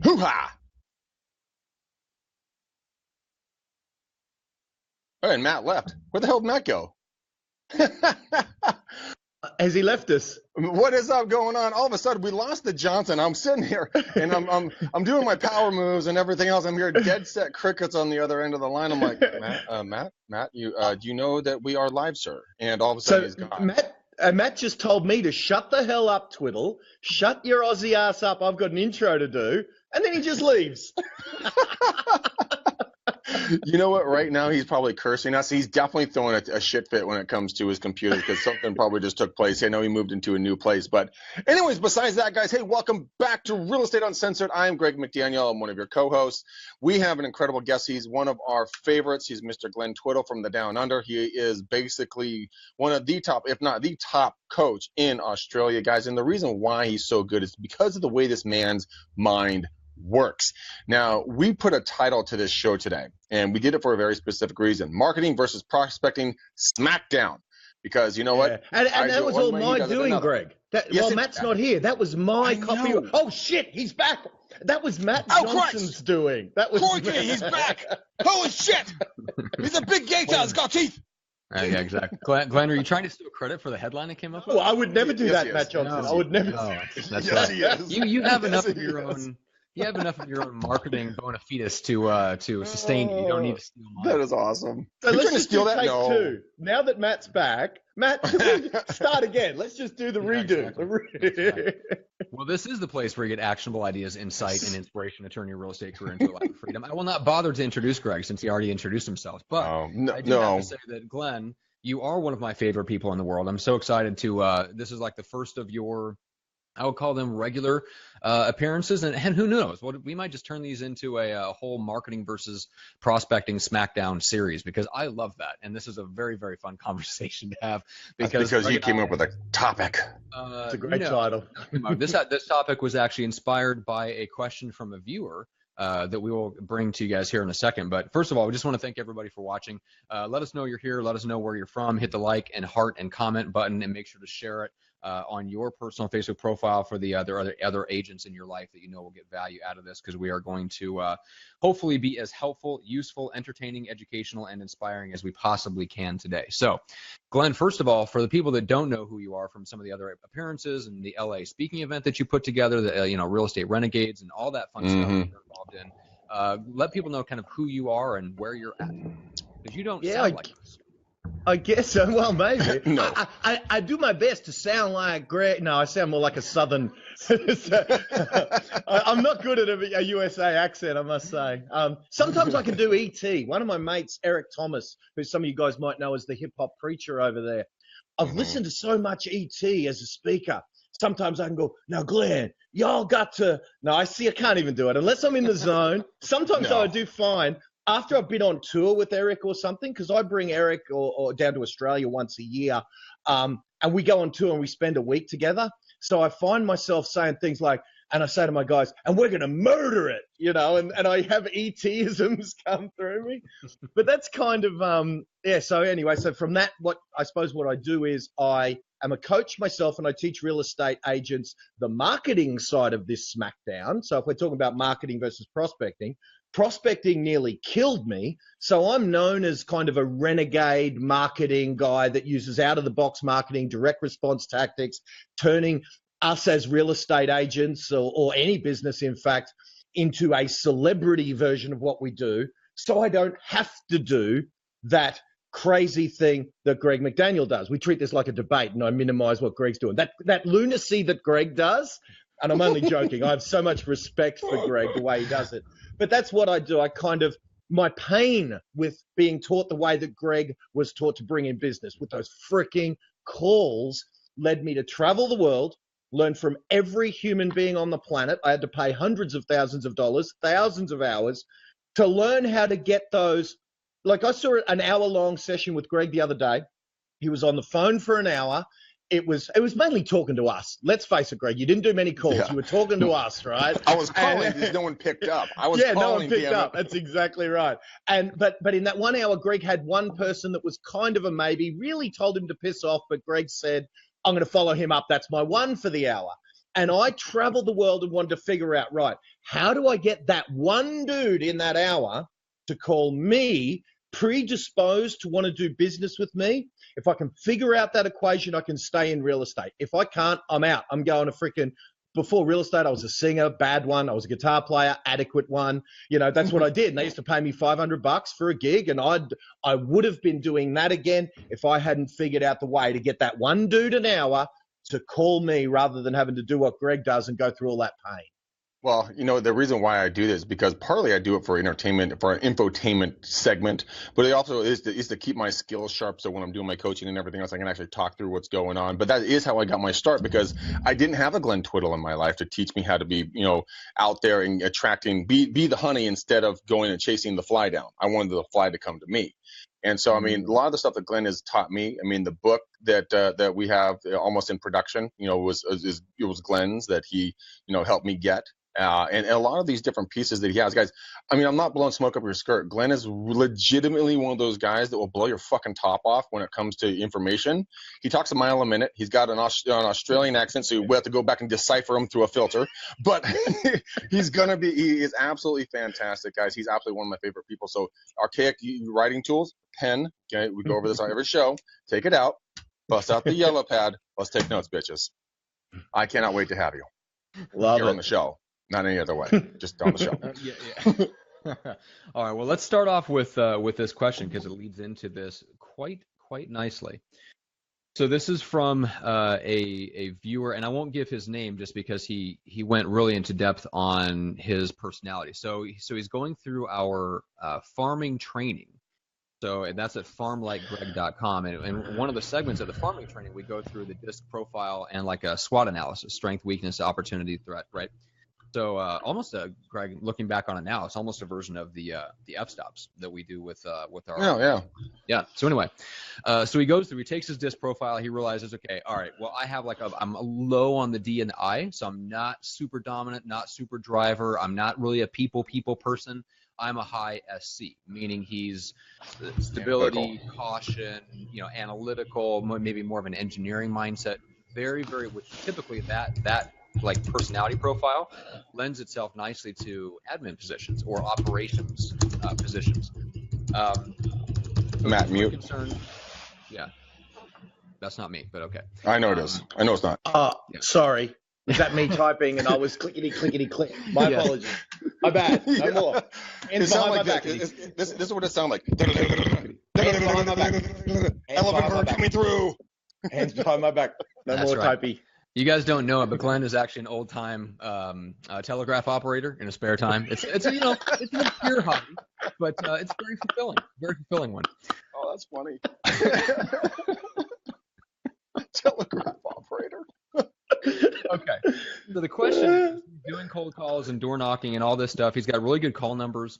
Hoo-ha! Oh, and Matt left. Where the hell did Matt go? Has he left us? What is up going on? All of a sudden, we lost the Johnson. I'm sitting here and I'm doing my power moves and everything else. I'm hearing dead set crickets on the other end of the line. I'm like, Matt, you do you know that we are live, sir? And all of a sudden, he's gone. Matt just told me to shut the hell up, Twiddle. Shut your Aussie ass up. I've got an intro to do, and then he just leaves. You know what? Right now, he's probably cursing us. He's definitely throwing a shit fit when it comes to his computer because something probably just took place. I know he moved into a new place. But anyways, besides that, guys, hey, welcome back to Real Estate Uncensored. I am Greg McDaniel. I'm one of your co-hosts. We have an incredible guest. He's one of our favorites. He's Mr. Glenn Twiddle from the Down Under. He is basically one of the top, if not the top coach in Australia, guys. And the reason why he's so good is because of the way this man's mind works. Now, we put a title to this show today, and we did it for a very specific reason: marketing versus prospecting Smackdown. Because you know what? And that was all my doing, Greg. Matt's not here. That was my copy. Oh, shit, he's back. That was Matt Johnson's doing. That was he's back. Holy shit. He's a big gator. He's got teeth. Yeah, exactly. Glenn, are you trying to steal credit for the headline that came up with? Well, I would never do that, Matt Johnson. I would never. No, that's right. You have enough of your own. You have enough of your own marketing bona fides to sustain you. You don't need to steal mine. That is awesome. So let's just steal that. No. Two. Now that Matt's back, Matt, start again. Let's just do the redo. Exactly. Well, this is the place where you get actionable ideas, insight, and inspiration to turn your real estate career into a life of freedom. I will not bother to introduce Greg since he already introduced himself, but I do have to say that, Glenn, you are one of my favorite people in the world. I'm so excited to this is like the first of your, I would call them regular appearances, and who knows? We might just turn these into a whole marketing versus prospecting Smackdown series, because I love that, and this is a very, very fun conversation to have. Because you came up with a topic. It's a great title. This topic was actually inspired by a question from a viewer that we will bring to you guys here in a second. But first of all, we just want to thank everybody for watching. Let us know you're here. Let us know where you're from. Hit the like and heart and comment button, and make sure to share it on your personal Facebook profile for the other agents in your life that you know will get value out of this, because we are going to hopefully be as helpful, useful, entertaining, educational, and inspiring as we possibly can today. So, Glenn, first of all, for the people that don't know who you are from some of the other appearances and the LA speaking event that you put together, the Real Estate Renegades and all that fun stuff that you're involved in, let people know kind of who you are and where you're at, because you don't sound like this. I guess so. Well, maybe. No. I do my best to sound like Greg. No, I sound more like a Southern. I'm not good at a USA accent, I must say. Sometimes I can do ET. One of my mates, Eric Thomas, who some of you guys might know as the hip-hop preacher over there, I've listened to so much ET as a speaker. Sometimes I can go, now, Glenn, y'all got to. No, I can't even do it unless I'm in the zone. Sometimes I do fine. After I've been on tour with Eric or something, because I bring Eric or down to Australia once a year, and we go on tour and we spend a week together. So I find myself saying things like, and I say to my guys, and we're going to murder it, and I have ET-isms come through me. But that's kind of, so anyway, so from that, what I do is I am a coach myself, and I teach real estate agents the marketing side of this Smackdown. So if we're talking about marketing versus prospecting nearly killed me, so I'm known as kind of a renegade marketing guy that uses out-of-the-box marketing, direct response tactics, turning us as real estate agents or any business, in fact, into a celebrity version of what we do, so I don't have to do that crazy thing that Greg McDaniel does. We treat this like a debate, and I minimize what Greg's doing. That lunacy that Greg does, and I'm only joking. I have so much respect for Greg, the way he does it. But that's what I do. My pain with being taught the way that Greg was taught to bring in business with those freaking calls led me to travel the world, learn from every human being on the planet. I had to pay hundreds of thousands of dollars, thousands of hours to learn how to get those. Like, I saw an hour-long session with Greg the other day. He was on the phone for an hour. It was mainly talking to us. Let's face it, Greg. You didn't do many calls. Yeah. You were talking to us, right? I was calling because no one picked up. No one picked up. That's exactly right. But in that 1 hour, Greg had one person that was kind of a maybe, really told him to piss off, but Greg said, I'm going to follow him up. That's my one for the hour. And I traveled the world and wanted to figure out, right, how do I get that one dude in that hour to call me predisposed to want to do business with me? If I can figure out that equation, I can stay in real estate. If I can't, I'm out. I'm going to freaking, before real estate, I was a singer, bad one. I was a guitar player, adequate one. You know, that's what I did. And they used to pay me $500 for a gig. And I would have been doing that again if I hadn't figured out the way to get that one dude an hour to call me rather than having to do what Greg does and go through all that pain. Well, you know, the reason why I do this is because partly I do it for entertainment, for an infotainment segment, but it also is to keep my skills sharp. So when I'm doing my coaching and everything else, I can actually talk through what's going on. But that is how I got my start, because I didn't have a Glenn Twiddle in my life to teach me how to be, you know, out there and attracting, be the honey instead of going and chasing the fly down. I wanted the fly to come to me. And so, I mean, a lot of the stuff that Glenn has taught me, I mean, the book that we have almost in production, you know, it was Glenn's that he, you know, helped me get. And a lot of these different pieces that he has, guys, I mean, I'm not blowing smoke up your skirt. Glenn is legitimately one of those guys that will blow your fucking top off when it comes to information. He talks a mile a minute. He's got an Australian accent, so we have to go back and decipher him through a filter. But he is absolutely fantastic, guys. He's absolutely one of my favorite people. So archaic writing tools, pen, okay, we go over this on every show. Take it out, bust out the yellow pad. Let's take notes, bitches. I cannot wait to have you. Love Here it. on the show. Not any other way, just on the show. Yeah. All right. Well, let's start off with this question because it leads into this quite nicely. So this is from a viewer, and I won't give his name just because he went really into depth on his personality. So he's going through our farming training. So that's at farmlikegreg.com. And one of the segments of the farming training, we go through the DISC profile and like a SWOT analysis: strength, weakness, opportunity, threat, right? So almost Greg, looking back on it now, it's almost a version of the f-stops that we do with our yeah. So anyway, so he goes through, he takes his DISC profile, he realizes, okay, all right, well, I have I'm low on the D and the I, so I'm not super dominant, not super driver, I'm not really a people person. I'm a high SC, meaning he's stability, caution, you know, analytical, maybe more of an engineering mindset. Very, very, which typically that like personality profile lends itself nicely to admin positions or operations positions. Matt, mute. Yeah, that's not me, but okay. I know it is. I know it's not. Sorry. Was that me typing and I was clickety click? My apologies. My bad. No more. Hands behind my back. This is what it sounds like. Hands behind my back. Elephant bird coming through. Hands behind my back. No That's more right. typey. You guys don't know it, but Glenn is actually an old-time telegraph operator in his spare time. It's you know, it's a pure hobby, but it's very fulfilling one. Oh, that's funny. Telegraph operator. Okay. So the question is, doing cold calls and door knocking and all this stuff. He's got really good call numbers.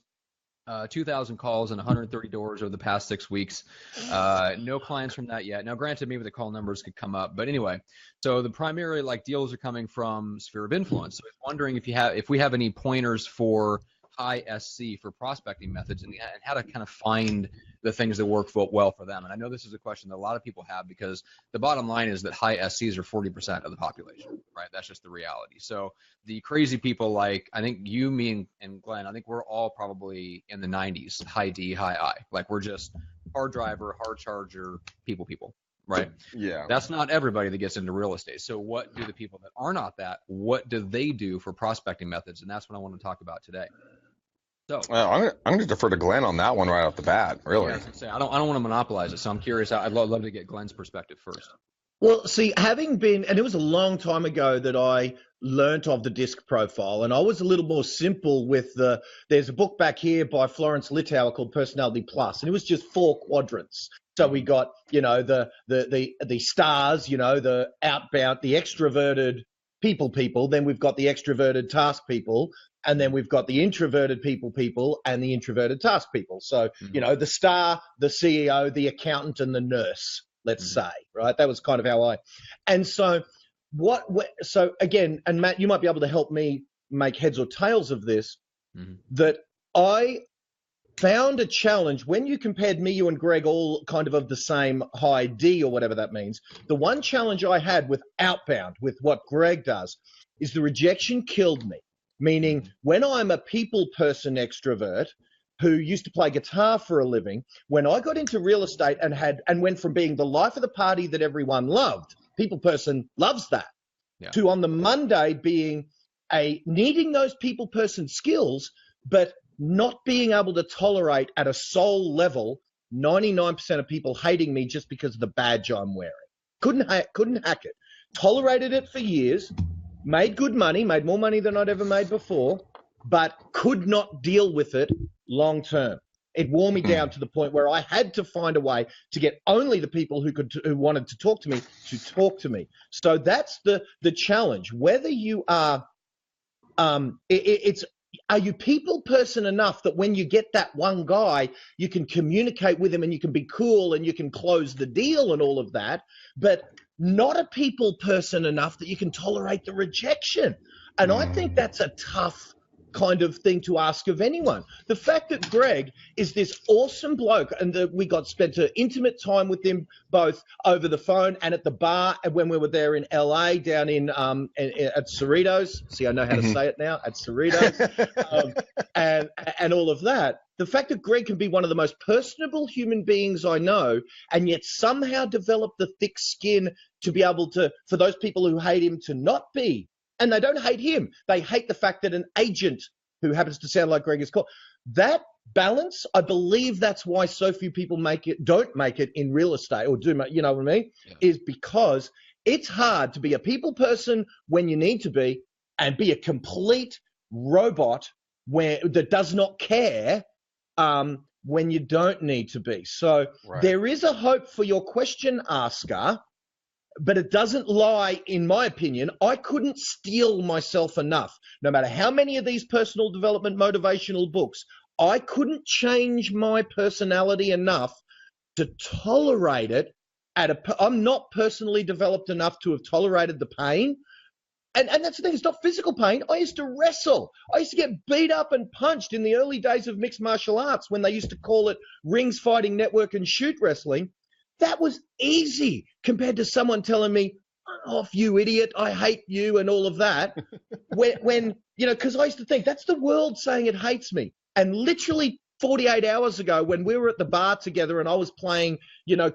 2,000 calls and 130 doors over the past 6 weeks. No clients from that yet. Now, granted, maybe the call numbers could come up, but anyway. So the primary deals are coming from sphere of influence. So I was wondering if we have any pointers for high SC for prospecting methods and how to kind of find the things that work well for them. And I know this is a question that a lot of people have because the bottom line is that high SCs are 40% of the population, right? That's just the reality. So the crazy people like, I think you, me, and Glenn, I think we're all probably in the 90s, high D, high I. Like we're just hard driver, hard charger, people, right? Yeah. That's not everybody that gets into real estate. So what do the people that are not that, what do they do for prospecting methods? And that's what I want to talk about today. So I'm going to defer to Glenn on that one right off the bat. Really, yeah, I was gonna say, I don't want to monopolize it, so I'm curious. I'd love to get Glenn's perspective first. Well, see, having been, and it was a long time ago that I learnt of the DISC profile, and I was a little more simple with there's a book back here by Florence Littauer called Personality Plus, and it was just 4 quadrants. So we got, you know, the stars, you know, the outbound, the extroverted people, then we've got the extroverted task people, and then we've got the introverted people and the introverted task people. So, you know, the star, the CEO, the accountant, and the nurse, let's say, right? That was kind of how and so so again, and Matt, you might be able to help me make heads or tails of this, that I found a challenge when you compared me, you and Greg all kind of the same high D or whatever that means. The one challenge I had with outbound, with what Greg does, is the rejection killed me. Meaning when I'm a people person extrovert who used to play guitar for a living, when I got into real estate and went from being the life of the party that everyone loved, people person loves that, to on the Monday being needing those people person skills, but not being able to tolerate at a soul level 99% of people hating me just because of the badge I'm wearing. Couldn't hack it. Tolerated it for years, made good money, made more money than I'd ever made before, but could not deal with it long term. It wore me down to the point where I had to find a way to get only the people who wanted to talk to me. So that's the challenge. Whether you are are you people person enough that when you get that one guy, you can communicate with him and you can be cool and you can close the deal and all of that, but not a people person enough that you can tolerate the rejection. And I think that's a tough kind of thing to ask of anyone. The fact that Greg is this awesome bloke and that we got spent an intimate time with him both over the phone and at the bar when we were there in LA down in at Cerritos. See, I know how to say it now, at Cerritos. And all of that. The fact that Greg can be one of the most personable human beings I know and yet somehow develop the thick skin to be able to, for those people who hate him, to not be. And they don't hate him. They hate the fact that an agent who happens to sound like Greg is called. That balance, I believe that's why so few people don't make it in real estate or do, you know what I mean? Yeah. Is because it's hard to be a people person when you need to be and be a complete robot that does not care when you don't need to be. So There is a hope for your question asker, but it doesn't lie, in my opinion. I couldn't steel myself enough, no matter how many of these personal development motivational books, I couldn't change my personality enough to tolerate it. I'm not personally developed enough to have tolerated the pain. And that's the thing, it's not physical pain. I used to wrestle. I used to get beat up and punched in the early days of mixed martial arts when they used to call it Rings Fighting Network and shoot wrestling. That was easy compared to someone telling me, off you idiot, I hate you and all of that. when because I used to think that's the world saying it hates me. And literally 48 hours ago when we were at the bar together and I was playing,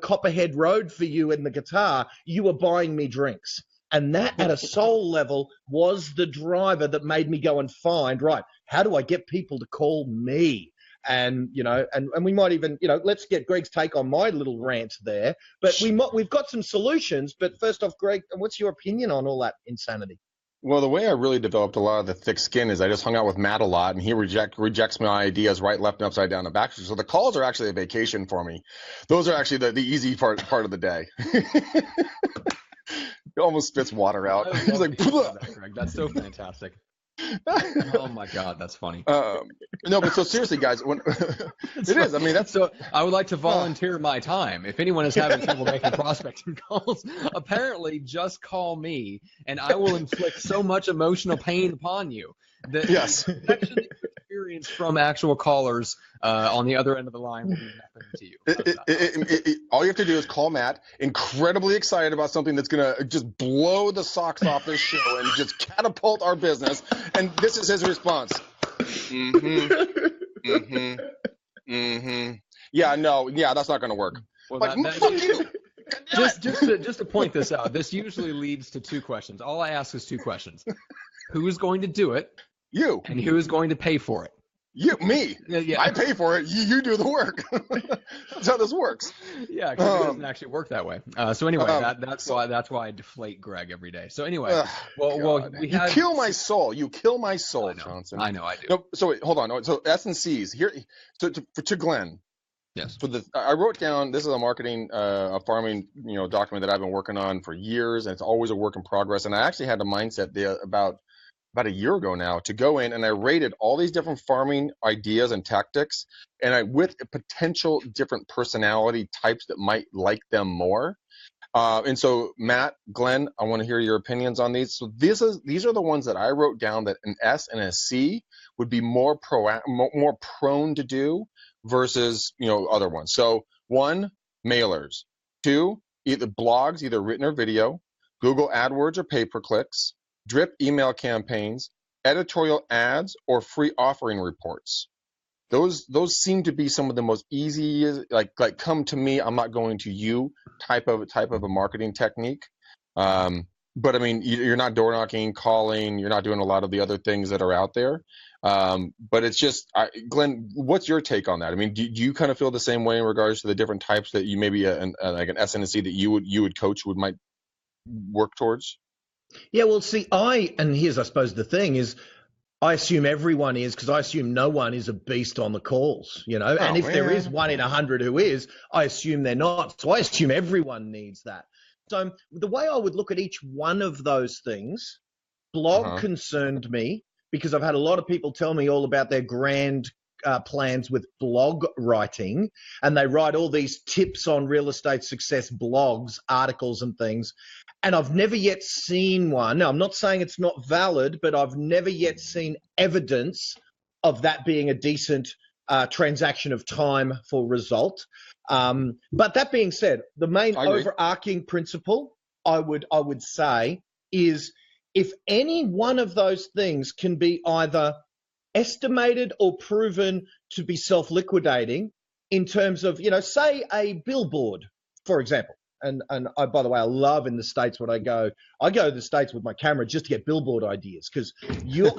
Copperhead Road for you in the guitar, you were buying me drinks. And that at a soul level was the driver that made me go and find, how do I get people to call me? And, and we might even, let's get Greg's take on my little rant there. But we've got some solutions. But first off, Greg, what's your opinion on all that insanity? Well, the way I really developed a lot of the thick skin is I just hung out with Matt a lot, and he rejects my ideas right, left, and upside down, and back. So the calls are actually a vacation for me. Those are actually the easy part of the day. It almost spits water out. He's like, that, Greg. That's so fantastic. Oh my God, that's funny. No, but so seriously, guys, it is. I mean, that's so. I would like to volunteer my time. If anyone is having trouble making prospecting calls, apparently just call me, and I will inflict so much emotional pain upon you. Yes. Experience from actual callers on the other end of the line will be nothing to you. All you have to do is call Matt, incredibly excited about something that's going to just blow the socks off this show and just catapult our business. And this is his response. Yeah, no, yeah, that's not going to work. Well, fuck you. Just to point this out, this usually leads to two questions. All I ask is two questions. Who is going to do it? You. And who is going to pay for it? You, me. Yeah. I pay for it. You do the work. That's how this works. Yeah, because it doesn't actually work that way. So anyway, that's why I deflate Greg every day. So anyway, you kill my soul. You kill my soul, Johnson. I know I do. No, so wait, hold on. So S&Cs here. So to Glenn. Yes. I wrote down, this is a marketing, a farming, document that I've been working on for years, and it's always a work in progress. And I actually had the mindset about a year ago now to go in and I rated all these different farming ideas and tactics, and with potential different personality types that might like them more. And so Matt, Glenn, I want to hear your opinions on these. So these are the ones that I wrote down that an S and a C would be more prone to do, versus, other ones. So 1, mailers. 2, either blogs, either written or video, Google AdWords or pay-per-clicks, drip email campaigns, editorial ads, or free offering reports. Those seem to be some of the most easy, like come to me, I'm not going to you type of a marketing technique. But I mean, you're not door knocking, calling, you're not doing a lot of the other things that are out there. But it's just, Glenn, what's your take on that? I mean, do you kind of feel the same way in regards to the different types that you maybe like an SNC that you would coach might work towards? Yeah, well, see, and here's, I suppose, the thing is, I assume everyone is, because I assume no one is a beast on the calls, and if there is 1 in 100 who is, I assume they're not. So I assume everyone needs that. So the way I would look at each one of those things, blog concerned me because I've had a lot of people tell me all about their grand plans with blog writing, and they write all these tips on real estate success blogs, articles and things. And I've never yet seen one. Now, I'm not saying it's not valid, but I've never yet seen evidence of that being a decent transaction of time for result. But that being said, the main overarching principle I would say is, if any one of those things can be either estimated or proven to be self-liquidating in terms of, say a billboard, for example. And I, by the way, I love in the States when I go to the States with my camera just to get billboard ideas, because you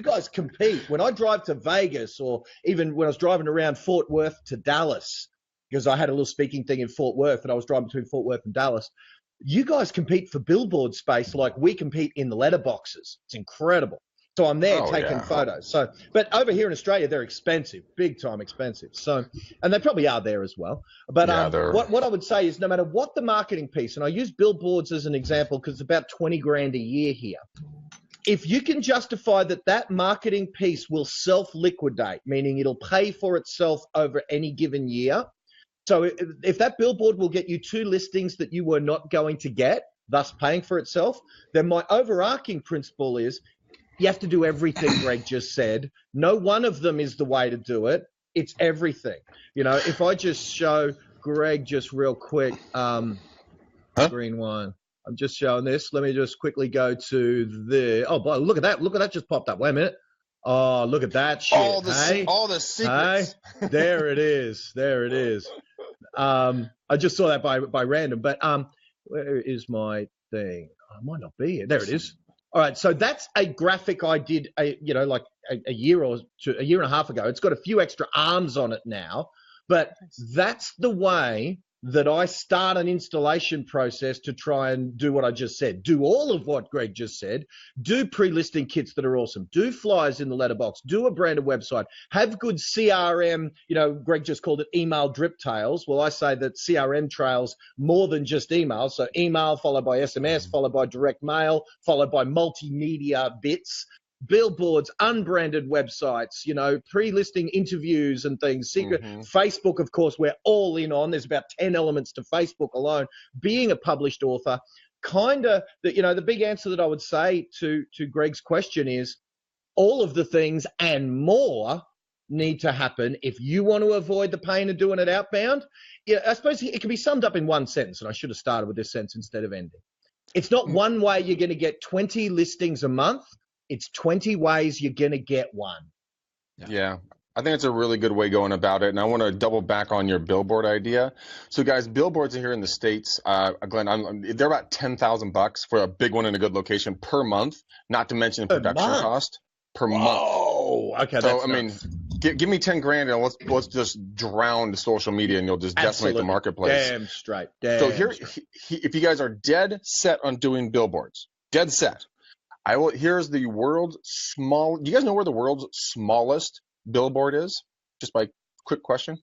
guys compete. When I drive to Vegas, or even when I was driving around Fort Worth to Dallas, because I had a little speaking thing in Fort Worth and I was driving between Fort Worth and Dallas, you guys compete for billboard space like we compete in the letterboxes. It's incredible. So I'm there taking photos. So, but over here in Australia, they're expensive, big time expensive. So, and they probably are there as well. But what I would say is, no matter what the marketing piece, and I use billboards as an example because it's about 20 grand a year here. If you can justify that marketing piece will self-liquidate, meaning it'll pay for itself over any given year. So if that billboard will get you 2 listings that you were not going to get, thus paying for itself, then my overarching principle is, you have to do everything Greg just said. No one of them is the way to do it. It's everything. If I just show Greg just real quick, screen one. I'm just showing this. Let me just quickly go to the. Oh, boy, look at that. Look at that just popped up. Wait a minute. Oh, look at that shit. All the secrets. Hey? There it is. There it is. I just saw that by random. But where is my thing? I might not be here. There it is. All right, so that's a graphic I did, like a year and a half ago. It's got a few extra arms on it now, but that's the way that I start an installation process to try and do what I just said. Do all of what Greg just said. Do pre-listing kits that are awesome. Do flyers in the letterbox. Do a branded website. Have good CRM. Greg just called it email drip tails. Well, I say that CRM trails more than just email. So email followed by SMS, followed by direct mail, followed by multimedia bits. Billboards, unbranded websites, pre-listing interviews and things, secret Facebook, of course, we're all in on. There's about 10 elements to Facebook alone. Being a published author, the big answer that I would say to Greg's question is, all of the things and more need to happen if you want to avoid the pain of doing it outbound. Yeah, I suppose it can be summed up in one sentence, and I should have started with this sentence instead of ending. It's not one way you're going to get 20 listings a month. It's 20 ways you're going to get one. Yeah. I think it's a really good way going about it. And I want to double back on your billboard idea. So guys, billboards are here in the States. Glenn, they're about $10,000 for a big one in a good location per month, not to mention production cost per month. Oh, okay. So, give me 10 grand and let's just drown social media and you'll just decimate the marketplace. Damn straight. If you guys are dead set on doing billboards, dead set, here's the world's small. Do you guys know where the world's smallest billboard is? Just by quick question.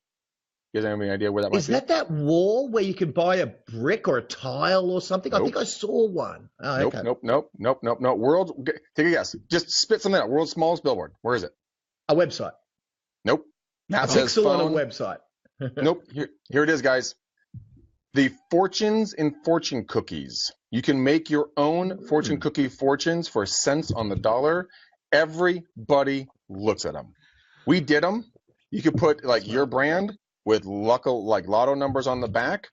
You guys have any idea where that might be? Is that wall where you can buy a brick or a tile or something? Nope. I think I saw one. Oh, nope, okay. Nope. Take a guess. Just spit something out. World's smallest billboard. Where is it? A website. Nope. A pixel on a website. Nope. Here it is, guys. The fortunes in fortune cookies. You can make your own fortune cookie fortunes for cents on the dollar. Everybody looks at them. We did them. You could put like your brand with lotto numbers on the back.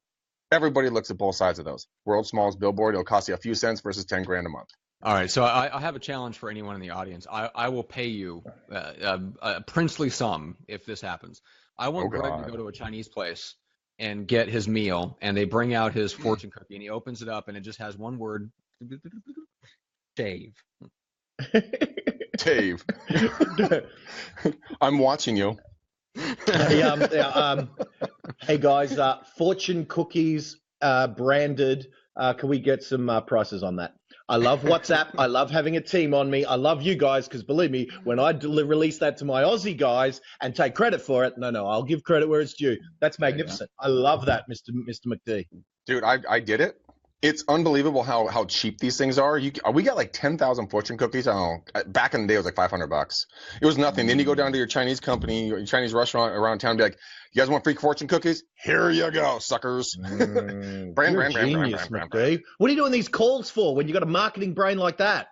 Everybody looks at both sides of those. World's smallest billboard. It'll cost you a few cents versus 10 grand a month. All right, so I have a challenge for anyone in the audience. I will pay you a princely sum if this happens. I want Greg to go to a Chinese place and get his meal, and they bring out his fortune cookie, and he opens it up, and it just has one word: shave. Dave, I'm watching you. Hey guys, fortune cookies branded. Can we get some prices on that? I love WhatsApp. I love having a team on me. I love you guys because believe me, when I release that to my Aussie guys and take credit for it, no, I'll give credit where it's due. That's magnificent. I love that, Mr. McD. Dude, I did it. It's unbelievable how cheap these things are. We got like 10,000 fortune cookies. I don't know. Back in the day, it was like $500. It was nothing. Then you go down to your Chinese company, your Chinese restaurant around town, and be like, "You guys want free fortune cookies? Here you go, suckers." brand. What are you doing these calls for when you got a marketing brain like that?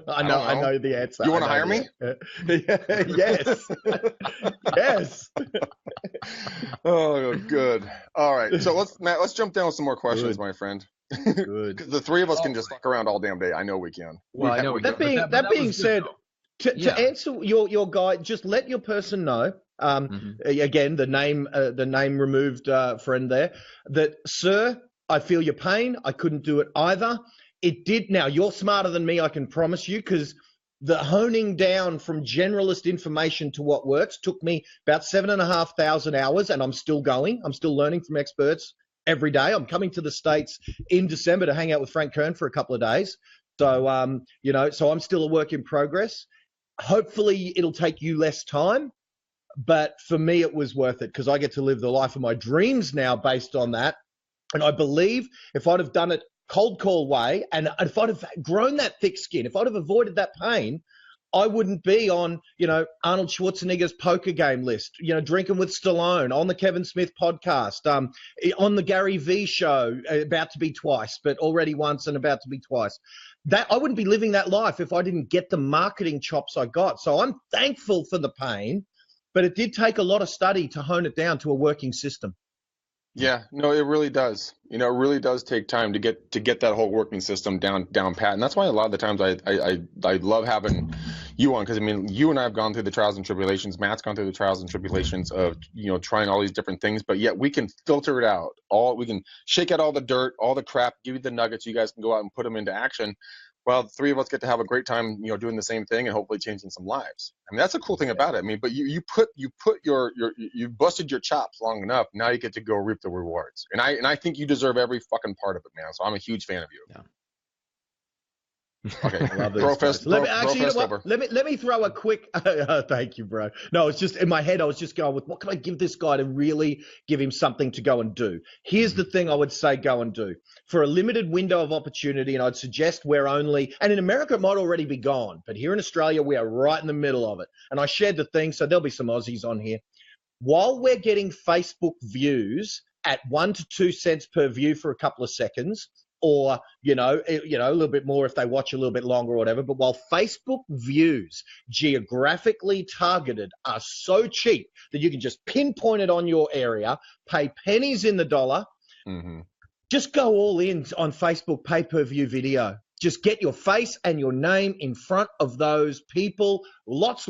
I know the answer. You want to hire me? Yes. Yes. Oh, good. All right. So let's jump down with some more questions, my friend. Good. The three of us can just fuck around all damn day. I know we can. Well, I know. That being said, to answer your guy, just let your person know. Again, the name removed friend there. That, sir, I feel your pain. I couldn't do it either. It did. Now you're smarter than me. I can promise you, because the honing down from generalist information to what works took me about 7,500 hours, and I'm still going. I'm still learning from experts every day. I'm coming to the States in December to hang out with Frank Kern for a couple of days. So, so I'm still a work in progress. Hopefully it'll take you less time, but for me, it was worth it because I get to live the life of my dreams now based on that. And I believe if I'd have done it cold call way, and if I'd have grown that thick skin, if I'd have avoided that pain, I wouldn't be on, Arnold Schwarzenegger's poker game list, drinking with Stallone, on the Kevin Smith podcast, on the Gary Vee show, about to be twice, but already once and about to be twice. That I wouldn't be living that life if I didn't get the marketing chops I got. So I'm thankful for the pain, but it did take a lot of study to hone it down to a working system. Yeah, no, it really does. It really does take time to get that whole working system down pat, and that's why a lot of the times I love having you on, because you and I have gone through the trials and tribulations. Matt's gone through the trials and tribulations of trying all these different things, but yet we can filter it out. We can shake out all the dirt, all the crap, give you the nuggets. You guys can go out and put them into action. Well, the three of us get to have a great time, doing the same thing and hopefully changing some lives. That's a cool thing about it. But you busted your chops long enough. Now you get to go reap the rewards. And I think you deserve every fucking part of it, man. So I'm a huge fan of you. Yeah. Okay. Let me throw a quick. Thank you, bro. No, it's just in my head. I was just going with what can I give this guy to really give him something to go and do. Here's the thing I would say go and do for a limited window of opportunity, and I'd suggest we're only. And in America, it might already be gone, but here in Australia, we are right in the middle of it. And I shared the thing, so there'll be some Aussies on here. While we're getting Facebook views at 1 to 2 cents per view for a couple of seconds, or, a little bit more if they watch a little bit longer or whatever. But while Facebook views geographically targeted are so cheap that you can just pinpoint it on your area, pay pennies in the dollar, just go all in on Facebook pay-per-view video. Just get your face and your name in front of those people. Lots.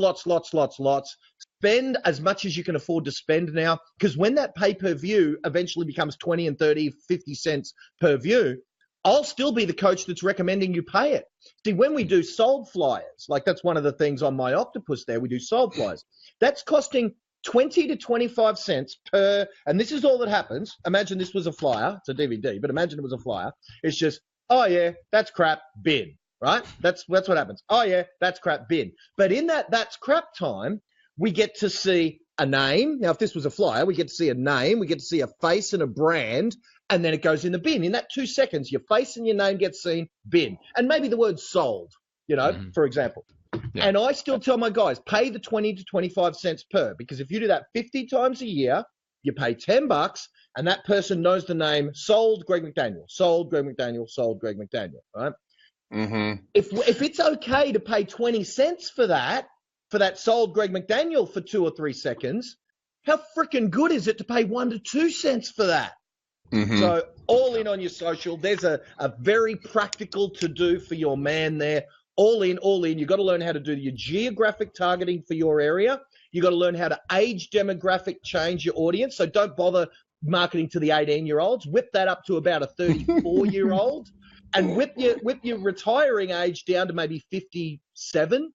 Spend as much as you can afford to spend now, because when that pay-per-view eventually becomes 20 and 30, 50 cents per view, I'll still be the coach that's recommending you pay it. See, when we do sold flyers, like that's one of the things on my octopus there, we do sold flyers. That's costing 20 to 25 cents per, and this is all that happens. Imagine this was a flyer. It's a DVD, but imagine it was a flyer. It's just, oh yeah, that's crap, bin, right? That's what happens. Oh yeah, that's crap, bin. But in that's crap time, we get to see a name. Now, if this was a flyer, we get to see a name, we get to see a face and a brand, and then it goes in the bin. In that 2 seconds, your face and your name get seen, bin. And maybe the word sold, for example. Yeah. And I still tell my guys, pay the 20 to 25 cents per, because if you do that 50 times a year, you pay $10, and that person knows the name sold Greg McDaniel, sold Greg McDaniel, sold Greg McDaniel, right? If it's okay to pay 20 cents for that sold Greg McDaniel for 2 or 3 seconds, How freaking good is it to pay 1 to 2 cents for that? Mm-hmm. So all in on your social. There's a very practical to do for your man there. All in. You've got to learn how to do your geographic targeting for your area. You've got to learn how to age demographic change your audience. So don't bother marketing to the 18-year-olds. Whip that up to about a 34-year-old and whip your retiring age down to maybe 57.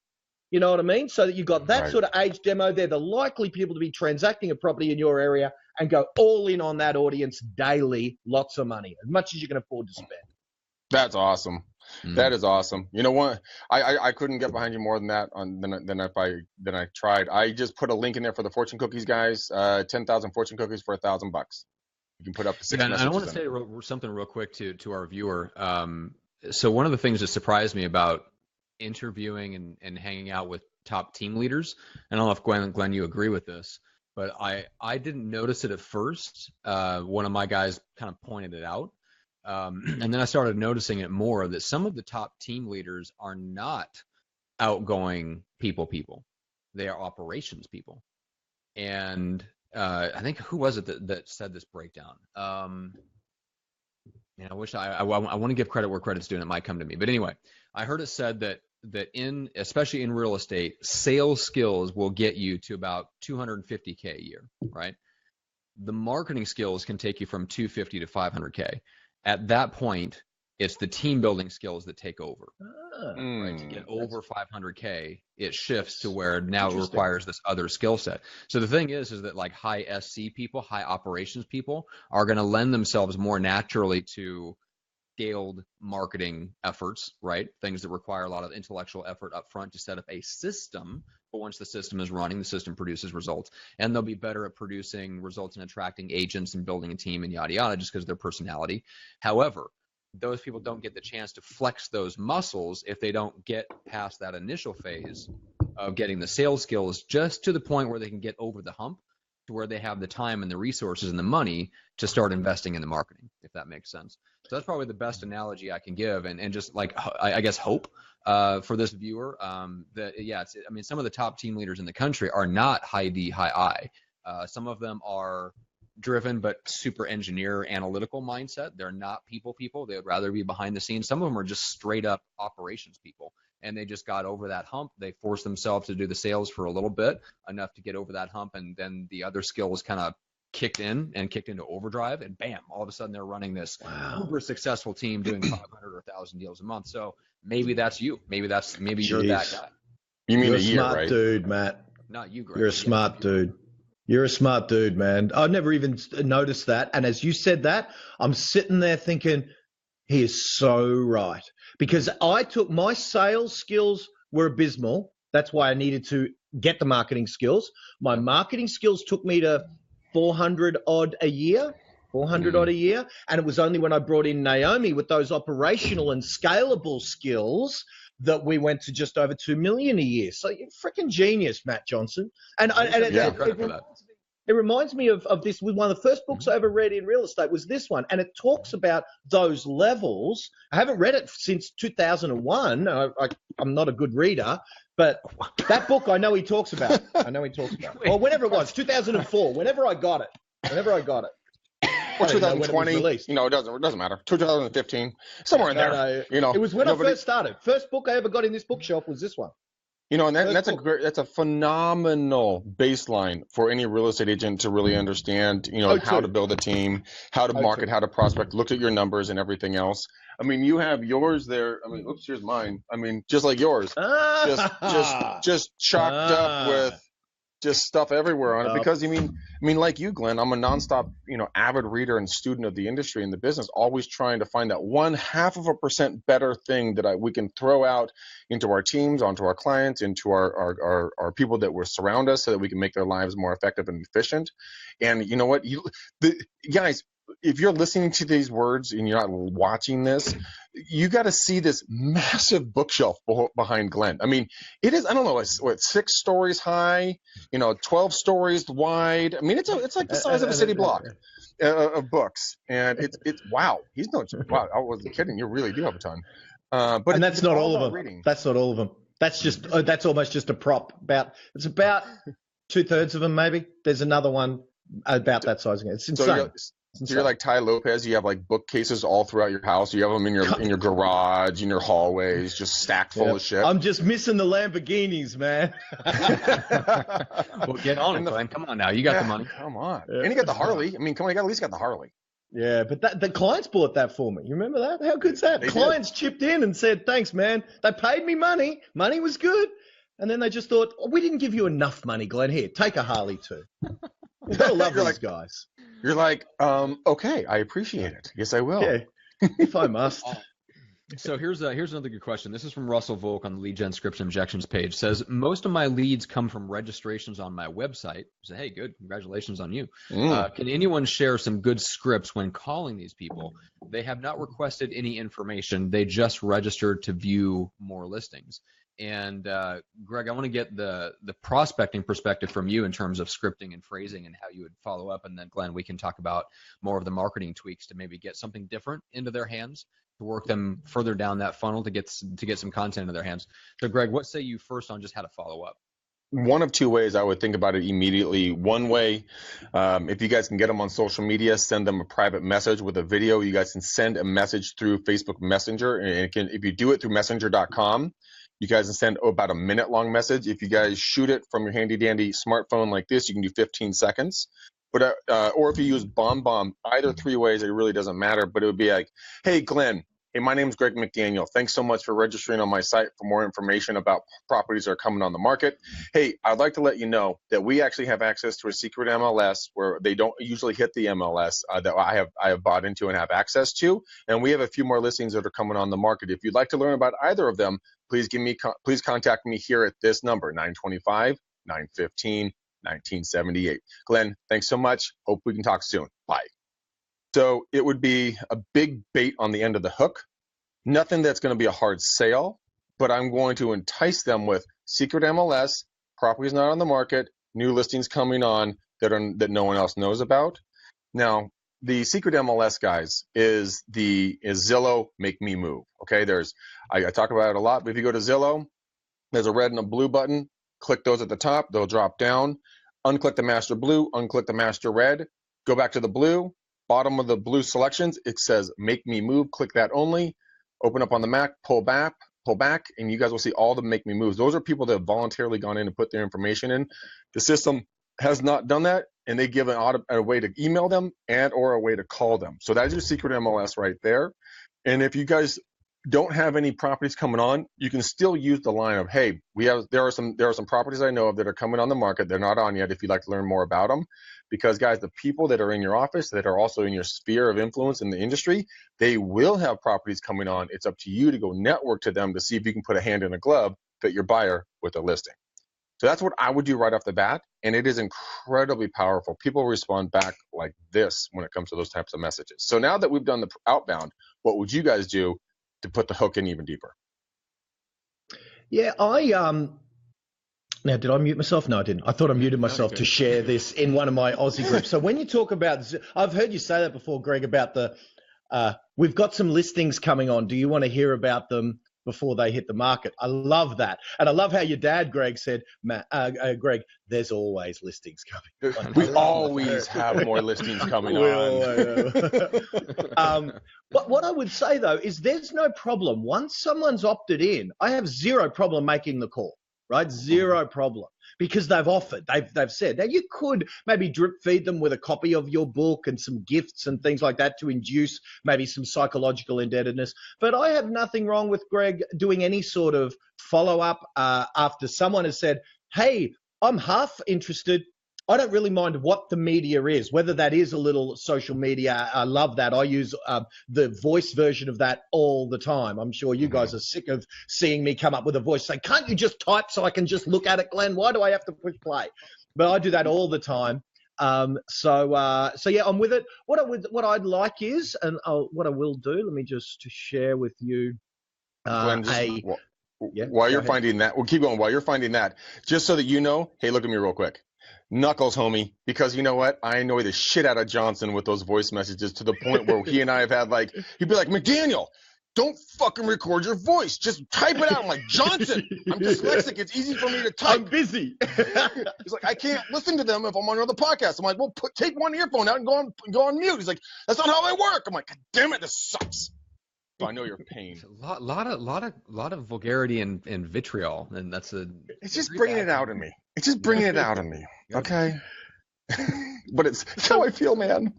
You know what I mean? So that you've got that sort of age demo. They're the likely people to be transacting a property in your area, and go all in on that audience daily, lots of money, as much as you can afford to spend. That's awesome. That is awesome. You know what? I couldn't get behind you more than that than I tried. I just put a link in there for the fortune cookies, guys. 10,000 fortune cookies for $1,000. You can put up to 6 messages. I want to say something real quick to our viewer. So one of the things that surprised me about interviewing and hanging out with top team leaders, and I don't know if Glenn, you agree with this, but I didn't notice it at first. One of my guys kind of pointed it out. And then I started noticing it more, that some of the top team leaders are not outgoing people. They are operations people. And I think, who was it that said this breakdown? I wish I want to give credit where credit's due, and it might come to me. But anyway, I heard it said that especially in real estate, sales skills will get you to about $250K a year, right? The marketing skills can take you from $250 to $500K. At that point, it's the team building skills that take over. Right? To get over $500K, it shifts to where now it requires this other skill set. So the thing is that like high SC people, high operations people are going to lend themselves more naturally to scaled marketing efforts, right? Things that require a lot of intellectual effort up front to set up a system. But once the system is running, the system produces results, and they'll be better at producing results and attracting agents and building a team and yada yada, just because of their personality. However, those people don't get the chance to flex those muscles if they don't get past that initial phase of getting the sales skills just to the point where they can get over the hump, to where they have the time and the resources and the money to start investing in the marketing, if that makes sense. So that's probably the best analogy I can give, and just like, I guess, hope for this viewer that, some of the top team leaders in the country are not high D, high I. Some of them are driven but super engineer analytical mindset. They're not people. They would rather be behind the scenes. Some of them are just straight up operations people, and they just got over that hump. They forced themselves to do the sales for a little bit, enough to get over that hump, and then the other skills kind of kicked into overdrive, and bam, all of a sudden they're running this uber successful team doing 500 or 1,000 deals a month. So maybe that's you. Maybe you're that guy. You mean you're a year, smart right? Dude, Matt. Not you, Greg. You're a smart dude. You're a smart dude, man. I never even noticed that. And as you said that, I'm sitting there thinking, he is so right. Because I took my sales skills were abysmal. That's why I needed to get the marketing skills. My marketing skills took me to 400 odd a year. And it was only when I brought in Naomi with those operational and scalable skills that we went to just over 2 million a year. So you're freaking genius, Matt Johnson. It reminds me of this. One of the first books I ever read in real estate was this one, and it talks about those levels. I haven't read it since 2001. I'm not a good reader, but that book I know he talks about. Or whenever it was, 2004. Whenever I got it. Or 2020, it doesn't matter. 2015, somewhere in there. It was when I first started. First book I ever got in this bookshelf was this one. And that's a phenomenal baseline for any real estate agent to really understand, how to build a team, how to market, how to prospect, look at your numbers and everything else. I mean, you have yours there. I mean, oops, here's mine. I mean, just like yours, just chocked up with just stuff everywhere on it. Because I mean, like you, Glenn, I'm a nonstop, avid reader and student of the industry and the business, always trying to find that 0.5% better thing that we can throw out into our teams, onto our clients, into our people that will surround us, so that we can make their lives more effective and efficient. And you know what, guys, if you're listening to these words and you're not watching this, you got to see this massive bookshelf behind Glenn. I mean, it is, I don't know, it's 6 stories high, 12 stories wide. I mean, it's like the size of a city block of books. And it's wow. Wow, I wasn't kidding. You really do have a ton. But that's not all of them. Reading. That's not all of them. That's almost just a prop. It's about 2/3 of them maybe. There's another one about that size again. It's insane. So you're like Ty Lopez. You have like bookcases all throughout your house. You have them in your garage, in your hallways, just stacked full of shit. I'm just missing the Lamborghinis, man. Well, get on it, Glenn. Come on now. You got the money. Come on. And you got the Harley. I mean, come on, you at least got the Harley. Yeah, but the clients bought that for me. You remember that? How good's that? Clients chipped in and said, thanks, man. They paid me money. Money was good. And then they just thought, we didn't give you enough money, Glenn. Here, take a Harley too. You've got to love these guys. You're like, okay, I appreciate it. Yes, I will. Yeah, if I must. So here's another good question. This is from Russell Volk on the Lead Gen Scripts Objections page. Says, most of my leads come from registrations on my website. So, hey, good. Congratulations on you. Can anyone share some good scripts when calling these people? They have not requested any information. They just registered to view more listings. And Greg, I want to get the prospecting perspective from you in terms of scripting and phrasing and how you would follow up. And then, Glenn, we can talk about more of the marketing tweaks to maybe get something different into their hands, to work them further down that funnel to get some content into their hands. So, Greg, what say you first on just how to follow up? One of two ways I would think about it immediately. One way, if you guys can get them on social media, send them a private message with a video. You guys can send a message through Facebook Messenger. And if you do it through messenger.com, you guys can send about a minute-long message. If you guys shoot it from your handy-dandy smartphone like this, you can do 15 seconds. But or if you use BombBomb, either three ways, it really doesn't matter. But it would be like, hey, Glenn, hey, my name's Greg McDaniel. Thanks so much for registering on my site for more information about properties that are coming on the market. Hey, I'd like to let you know that we actually have access to a secret MLS where they don't usually hit the MLS that I have bought into and have access to. And we have a few more listings that are coming on the market. If you'd like to learn about either of them, please contact me here at this number, 925-915-1978. Glenn, thanks so much. Hope we can talk soon. Bye. So it would be a big bait on the end of the hook. Nothing that's going to be a hard sale, but I'm going to entice them with secret MLS, properties not on the market, new listings coming on that no one else knows about. Now, the secret MLS, guys, is Zillow Make Me Move. Okay, I talk about it a lot, but if you go to Zillow, there's a red and a blue button. Click those at the top. They'll drop down. Unclick the master blue. Unclick the master red. Go back to the blue. Bottom of the blue selections, it says Make Me Move. Click that only. Open up on the Mac. Pull back, and you guys will see all the Make Me Moves. Those are people that have voluntarily gone in and put their information in. The system has not done that, and they give a way to email them or a way to call them. So that's your secret MLS right there. And if you guys don't have any properties coming on, you can still use the line of, hey, there are some properties I know of that are coming on the market. They're not on yet if you'd like to learn more about them. Because, guys, the people that are in your office that are also in your sphere of influence in the industry, they will have properties coming on. It's up to you to go network to them to see if you can put a hand in a glove, fit your buyer with a listing. So that's what I would do right off the bat, and it is incredibly powerful. People respond back like this when it comes to those types of messages. So now that we've done the outbound, what would you guys do to put the hook in even deeper? Yeah, now, did I mute myself? No, I didn't. I thought I muted myself to share this in one of my Aussie groups. So when you talk about, I've heard you say that before, Greg, about we've got some listings coming on. Do you want to hear about them before they hit the market? I love that. And I love how your dad, Greg, said, Greg, there's always listings coming on. We always have more listings coming on. But what I would say, though, is there's no problem. Once someone's opted in, I have zero problem making the call. Right? Zero problem, because they've offered, they've said. Now, you could maybe drip feed them with a copy of your book and some gifts and things like that to induce maybe some psychological indebtedness. But I have nothing wrong with Greg doing any sort of follow-up after someone has said, hey, I'm half interested. I don't really mind what the media is, whether that is a little social media. I love that. I use the voice version of that all the time. I'm sure you guys are sick of seeing me come up with a voice. Say, can't you just type so I can just look at it, Glenn? Why do I have to push play? But I do that all the time. So yeah, I'm with it. What I'd like is, and what I will do, let me just share with you. Glenn, while you're finding that, we'll keep going. While you're finding that, just so that you know, hey, look at me real quick. Knuckles, homie, because you know what? I annoy the shit out of Johnson with those voice messages to the point where he and I have had he'd be like, McDaniel, don't fucking record your voice. Just type it out. I'm like, Johnson, I'm dyslexic. It's easy for me to type. I'm busy. He's like, I can't listen to them if I'm on another podcast. I'm like, well, take one earphone out and go on mute. He's like, that's not how I work. I'm like, God damn it, this sucks. So I know your pain. A lot of vulgarity and vitriol, and that's It's just bringing it out of me. It's just bringing it out of me. Okay. But it's how I feel, man.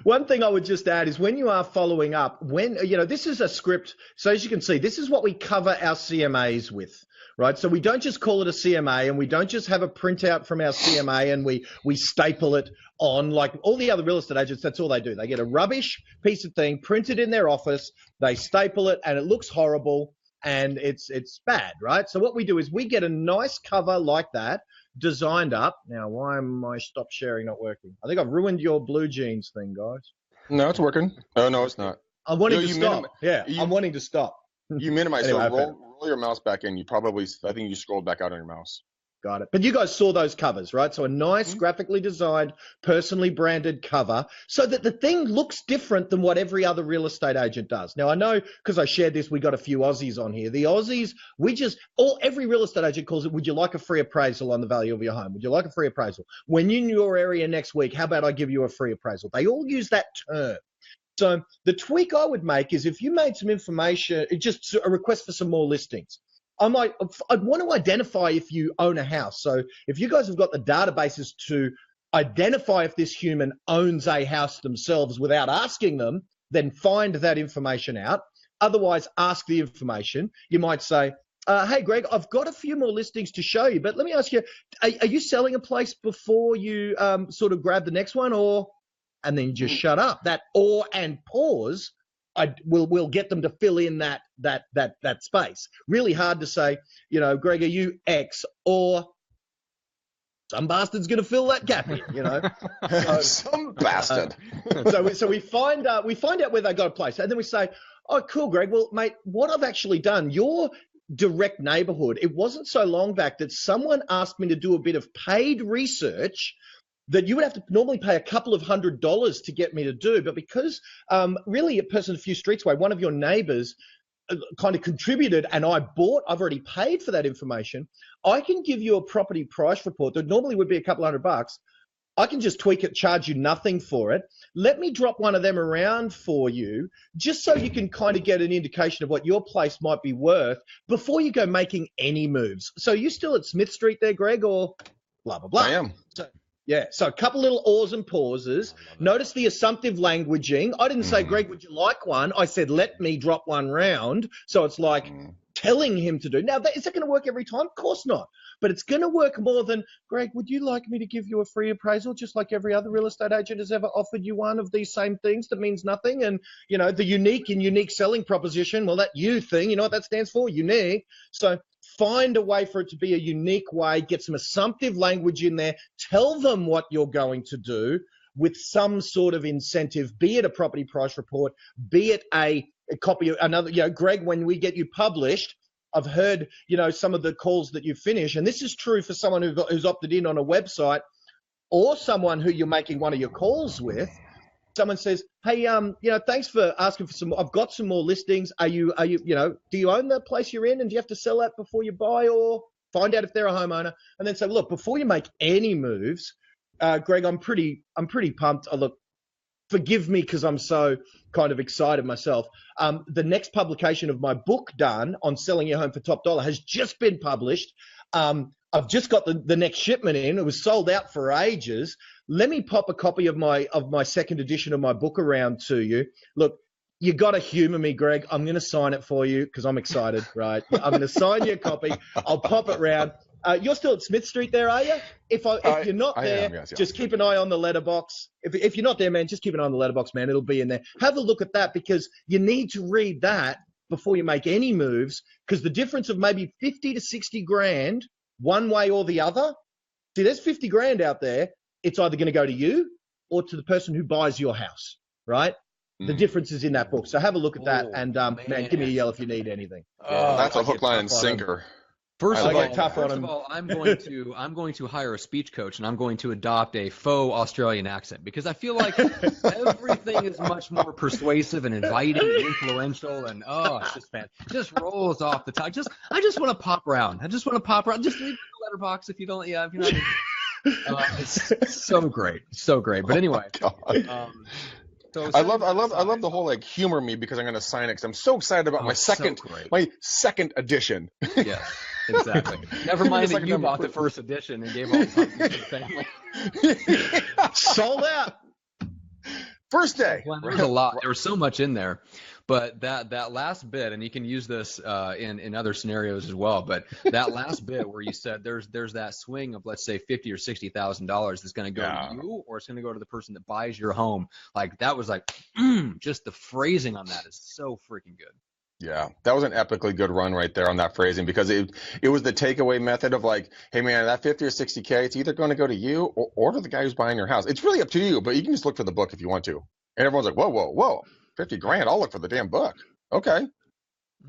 One thing I would just add is when you are following up, this is a script. So as you can see, this is what we cover our CMAs with, right? So we don't just call it a CMA, and we don't just have a printout from our CMA and we staple it on like all the other real estate agents. That's all they do. They get a rubbish piece of thing printed in their office, they staple it, and it looks horrible and it's bad, right? So what we do is we get a nice cover like that, designed up. Now, why am my stop sharing not working? I think I've ruined your blue jeans thing, guys. No, it's working. Oh, no, it's not. I'm wanting to stop. I'm wanting to stop. You minimize. Anyway, so roll your mouse back in. I think you scrolled back out on your mouse. Got it. But you guys saw those covers, right? So a nice graphically designed, personally branded cover so that the thing looks different than what every other real estate agent does. Now, I know because I shared this, we got a few Aussies on here. The Aussies, every real estate agent calls it, would you like a free appraisal on the value of your home? Would you like a free appraisal? When you're in your area next week, how about I give you a free appraisal? They all use that term. So the tweak I would make is if you made some information, just a request for some more listings. I'd want to identify if you own a house. So if you guys have got the databases to identify if this human owns a house themselves without asking them, then find that information out. Otherwise, ask the information. You might say, hey, Greg, I've got a few more listings to show you, but let me ask you, are you selling a place before you sort of grab the next one, or? And then you just shut up. That or and pause. We'll get them to fill in that space. Really hard to say, Greg, are you X, or some bastard's going to fill that gap in, Some bastard. So we find out where they got a place, and then we say, oh, cool, Greg. Well, mate, what I've actually done, your direct neighborhood, it wasn't so long back that someone asked me to do a bit of paid research that you would have to normally pay a couple of $100s to get me to do. But because really a person a few streets away, one of your neighbors kind of contributed and I've already paid for that information, I can give you a property price report that normally would be a couple $100. I can just tweak it, charge you nothing for it. Let me drop one of them around for you just so you can kind of get an indication of what your place might be worth before you go making any moves. So you still at Smith Street there, Greg, or blah, blah, blah? I am. So a couple little ors and pauses. Notice the assumptive languaging. I didn't say, Greg, would you like one? I said, let me drop one round. So it's like telling him to do. Now, is that going to work every time? Of course not. But it's going to work more than, Greg, would you like me to give you a free appraisal just like every other real estate agent has ever offered you one of these same things that means nothing? And, the unique selling proposition, well, that you thing, you know what that stands for? Unique. So find a way for it to be a unique way, get some assumptive language in there, tell them what you're going to do with some sort of incentive, be it a property price report, be it a copy of another, Greg, when we get you published, I've heard, some of the calls that you finish, and this is true for someone who's opted in on a website or someone who you're making one of your calls with. Someone says, hey, thanks for asking for some, I've got some more listings. Are you, do you own the place you're in and do you have to sell that before you buy, or find out if they're a homeowner? And then say, look, before you make any moves, Greg, I'm pretty pumped. Look, forgive me because I'm so kind of excited myself. The next publication of my book done on selling your home for top dollar has just been published. I've just got the next shipment in. It was sold out for ages. Let me pop a copy of my second edition of my book around to you. Look, you got to humor me, Greg. I'm going to sign it for you because I'm excited, right? I'm going to sign you a copy. I'll pop it round. You're still at Smith Street there, are you? If you're not there, yes. Just keep an eye on the letterbox. If you're not there, man, just keep an eye on the letterbox, man. It'll be in there. Have a look at that because you need to read that before you make any moves, because the difference of maybe 50 to 60 grand one way or the other. See, there's 50 grand out there. It's either going to go to you or to the person who buys your house, right? The difference is in that book. So have a look at that, and man, give me a yell if you need anything. That's a hook, line, and sinker. First of him. all, I'm going to hire a speech coach, and I'm going to adopt a faux Australian accent, because I feel like everything is much more persuasive and inviting and influential, and it's just just rolls off the tongue. I just want to pop around. Just leave the letterbox if you don't. Yeah, if you're not. It's so great, so great. But anyway, I love the whole like humor me because I'm going to sign it because I'm so excited about my second edition. Yeah, exactly. Never mind that you bought the first edition and gave all the copies to the family. Sold out. First day. Well, there's a lot. There was so much in there. But that last bit, and you can use this in other scenarios as well. But that last bit where you said there's that swing of, let's say, $50,000 or $60,000 that's going to go to you, or it's going to go to the person that buys your home. Like that was like, just the phrasing on that is so freaking good. Yeah, that was an epically good run right there on that phrasing, because it was the takeaway method of like, hey man, that 50 or 60K, it's either going to go to you or to the guy who's buying your house. It's really up to you, but you can just look for the book if you want to. And everyone's like, whoa. 50 grand, I'll look for the damn book. Okay.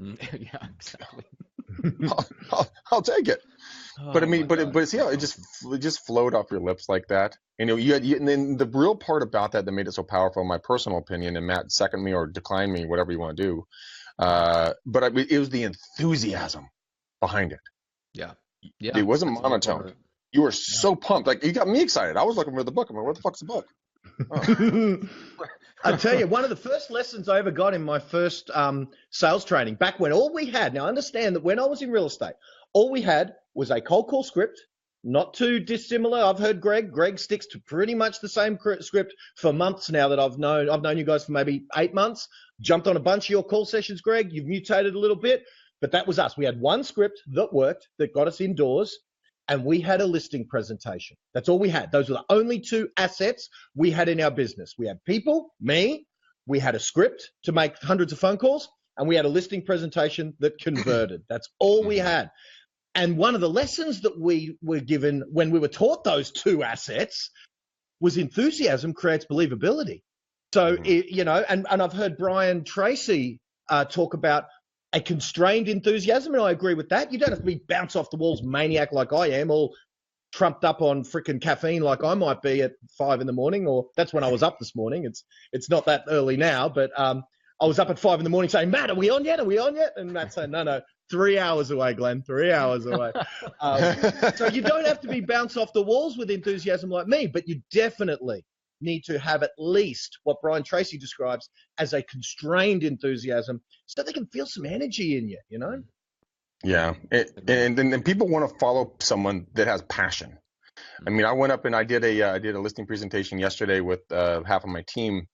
Yeah, exactly. I'll take it. But I mean, but see how it just flowed off your lips like that. And and then the real part about that made it so powerful, in my personal opinion, and Matt, second me or decline me, whatever you want to do. But it was the enthusiasm behind it. Yeah. It wasn't monotone. You were so pumped. Like, you got me excited. I was looking for the book. I'm like, where the fuck's the book? Oh. I tell you, one of the first lessons I ever got in my first sales training, back when all we had, now understand that when I was in real estate, all we had was a cold call script, not too dissimilar. I've heard Greg sticks to pretty much the same script for months now that I've known you guys for maybe 8 months. Jumped on a bunch of your call sessions, Greg. You've mutated a little bit, but that was us. We had one script that worked, that got us indoors, and we had a listing presentation. That's all we had. Those were the only two assets we had in our business. We had people, me, we had a script to make hundreds of phone calls, and we had a listing presentation that converted. That's all we had. And one of the lessons that we were given when we were taught those two assets was enthusiasm creates believability. So, and I've heard Brian Tracy talk about a constrained enthusiasm, and I agree with that. You don't have to be bounce off the walls maniac like I am, all trumped up on freaking caffeine like I might be at 5 a.m, or that's when I was up this morning. It's not that early now, but I was up at 5 a.m. saying, Matt, are we on yet? And Matt saying, no, 3 hours away, Glenn, 3 hours away. So you don't have to be bounce off the walls with enthusiasm like me, but you definitely need to have at least what Brian Tracy describes as a constrained enthusiasm, so they can feel some energy in you, Yeah, and people want to follow someone that has passion. I mean, I went up and I did a listing presentation yesterday with half of my team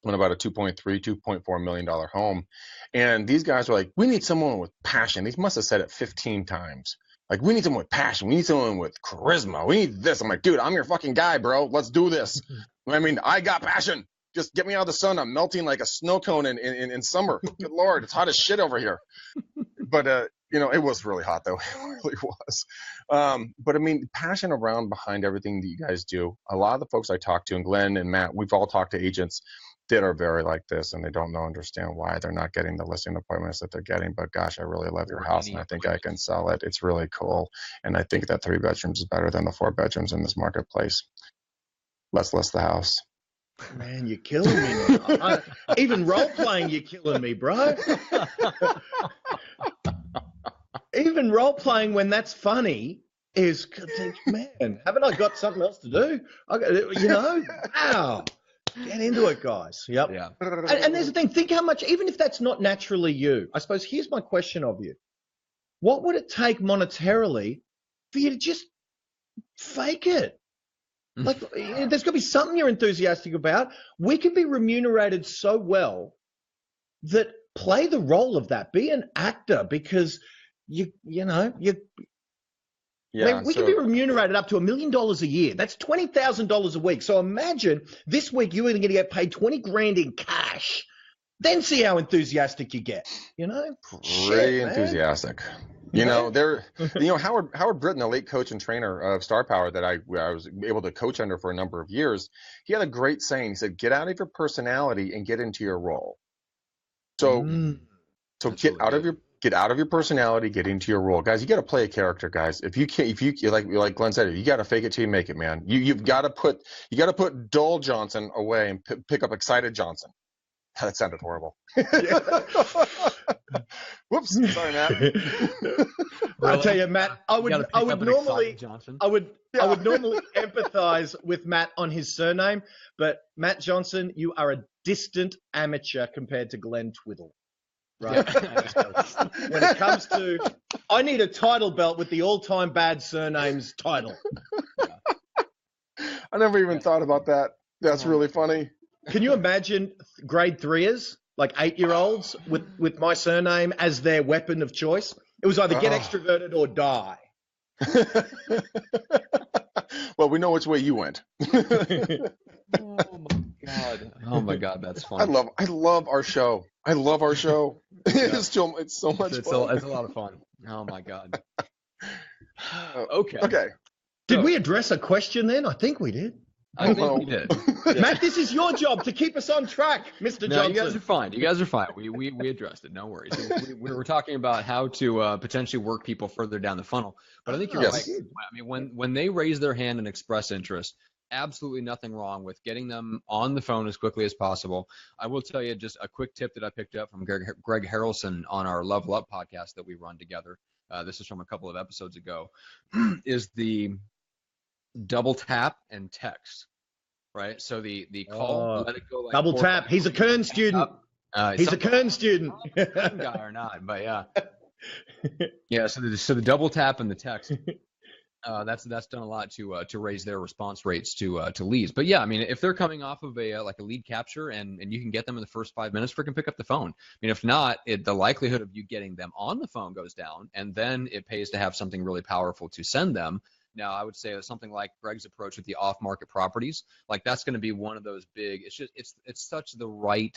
on about a $2.4 million home, and these guys were like, "We need someone with passion." These must have said it 15 times. Like, we need someone with passion. We need someone with charisma. We need this. I'm like, dude, I'm your fucking guy, bro. Let's do this. I mean, I got passion. Just get me out of the sun. I'm melting like a snow cone in summer. Good Lord, it's hot as shit over here. But, it was really hot, though. It really was. But, I mean, passion around behind everything that you guys do. A lot of the folks I talk to, and Glenn and Matt, we've all talked to agents that are very like this, and they don't understand why they're not getting the listing appointments that they're getting. But gosh, I really love your house, and I think I can sell it. It's really cool, and I think that 3 bedrooms is better than the 4 bedrooms in this marketplace. Let's list the house. Man, you're killing me now. Even role playing, you're killing me, bro. Even role playing when that's funny is, man, haven't I got something else to do? Wow. Get into it, guys. Yep. Yeah. And there's the thing. Think how much, even if that's not naturally you, I suppose here's my question of you. What would it take monetarily for you to just fake it? Like, there's got to be something you're enthusiastic about. We can be remunerated so well that play the role of that. Be an actor, because we can be remunerated up to $1 million a year. That's $20,000 a week. So imagine this week you're going to get paid 20 grand in cash. Then see how enthusiastic you get. Pretty enthusiastic. Howard Britton, the late coach and trainer of Star Power that I was able to coach under for a number of years, he had a great saying. He said, "Get out of your personality and get into your role." So get out of your Get out of your personality, get into your role, guys. You got to play a character, guys. If you like Glenn said, you got to fake it till you make it, man. You've got to put dull Johnson away and pick up excited Johnson. That sounded horrible. Whoops, sorry, Matt. I tell you, Matt, I would normally empathize with Matt on his surname, but Matt Johnson, you are a distant amateur compared to Glenn Twiddle. Right. When it comes to, I need a title belt with the all-time bad surnames title. I never even thought about that. That's really funny. Can you imagine grade 3ers, like 8-year-olds, with my surname as their weapon of choice? It was either get extroverted or die. Well, we know which way you went. Oh my God, that's fun. I love our show. I love our show. It's so much fun. It's a lot of fun. Oh my God. Okay. Did we address a question then? I think we did. I think we did. Matt, this is your job to keep us on track, Mr. Johnson. You guys are fine. We addressed it. No worries. We were talking about how to potentially work people further down the funnel. But I think you're right. I mean, when they raise their hand and express interest, absolutely nothing wrong with getting them on the phone as quickly as possible. I will tell you just a quick tip that I picked up from Greg Harrelson on our Level Up podcast that we run together. This is from a couple of episodes ago. Is the double tap and text, right? So the call, let it go. Like double tap. He's a Kern student. He's a Kern student. Guy or not, but yeah. Yeah. So the double tap and the text. That's done a lot to raise their response rates to leads. But yeah, I mean, if they're coming off of a lead capture and you can get them in the first 5 minutes, freaking pick up the phone. I mean, if not, the likelihood of you getting them on the phone goes down, and then it pays to have something really powerful to send them. Now, I would say something like Greg's approach with the off-market properties, like that's going to be one of those big. It's such the right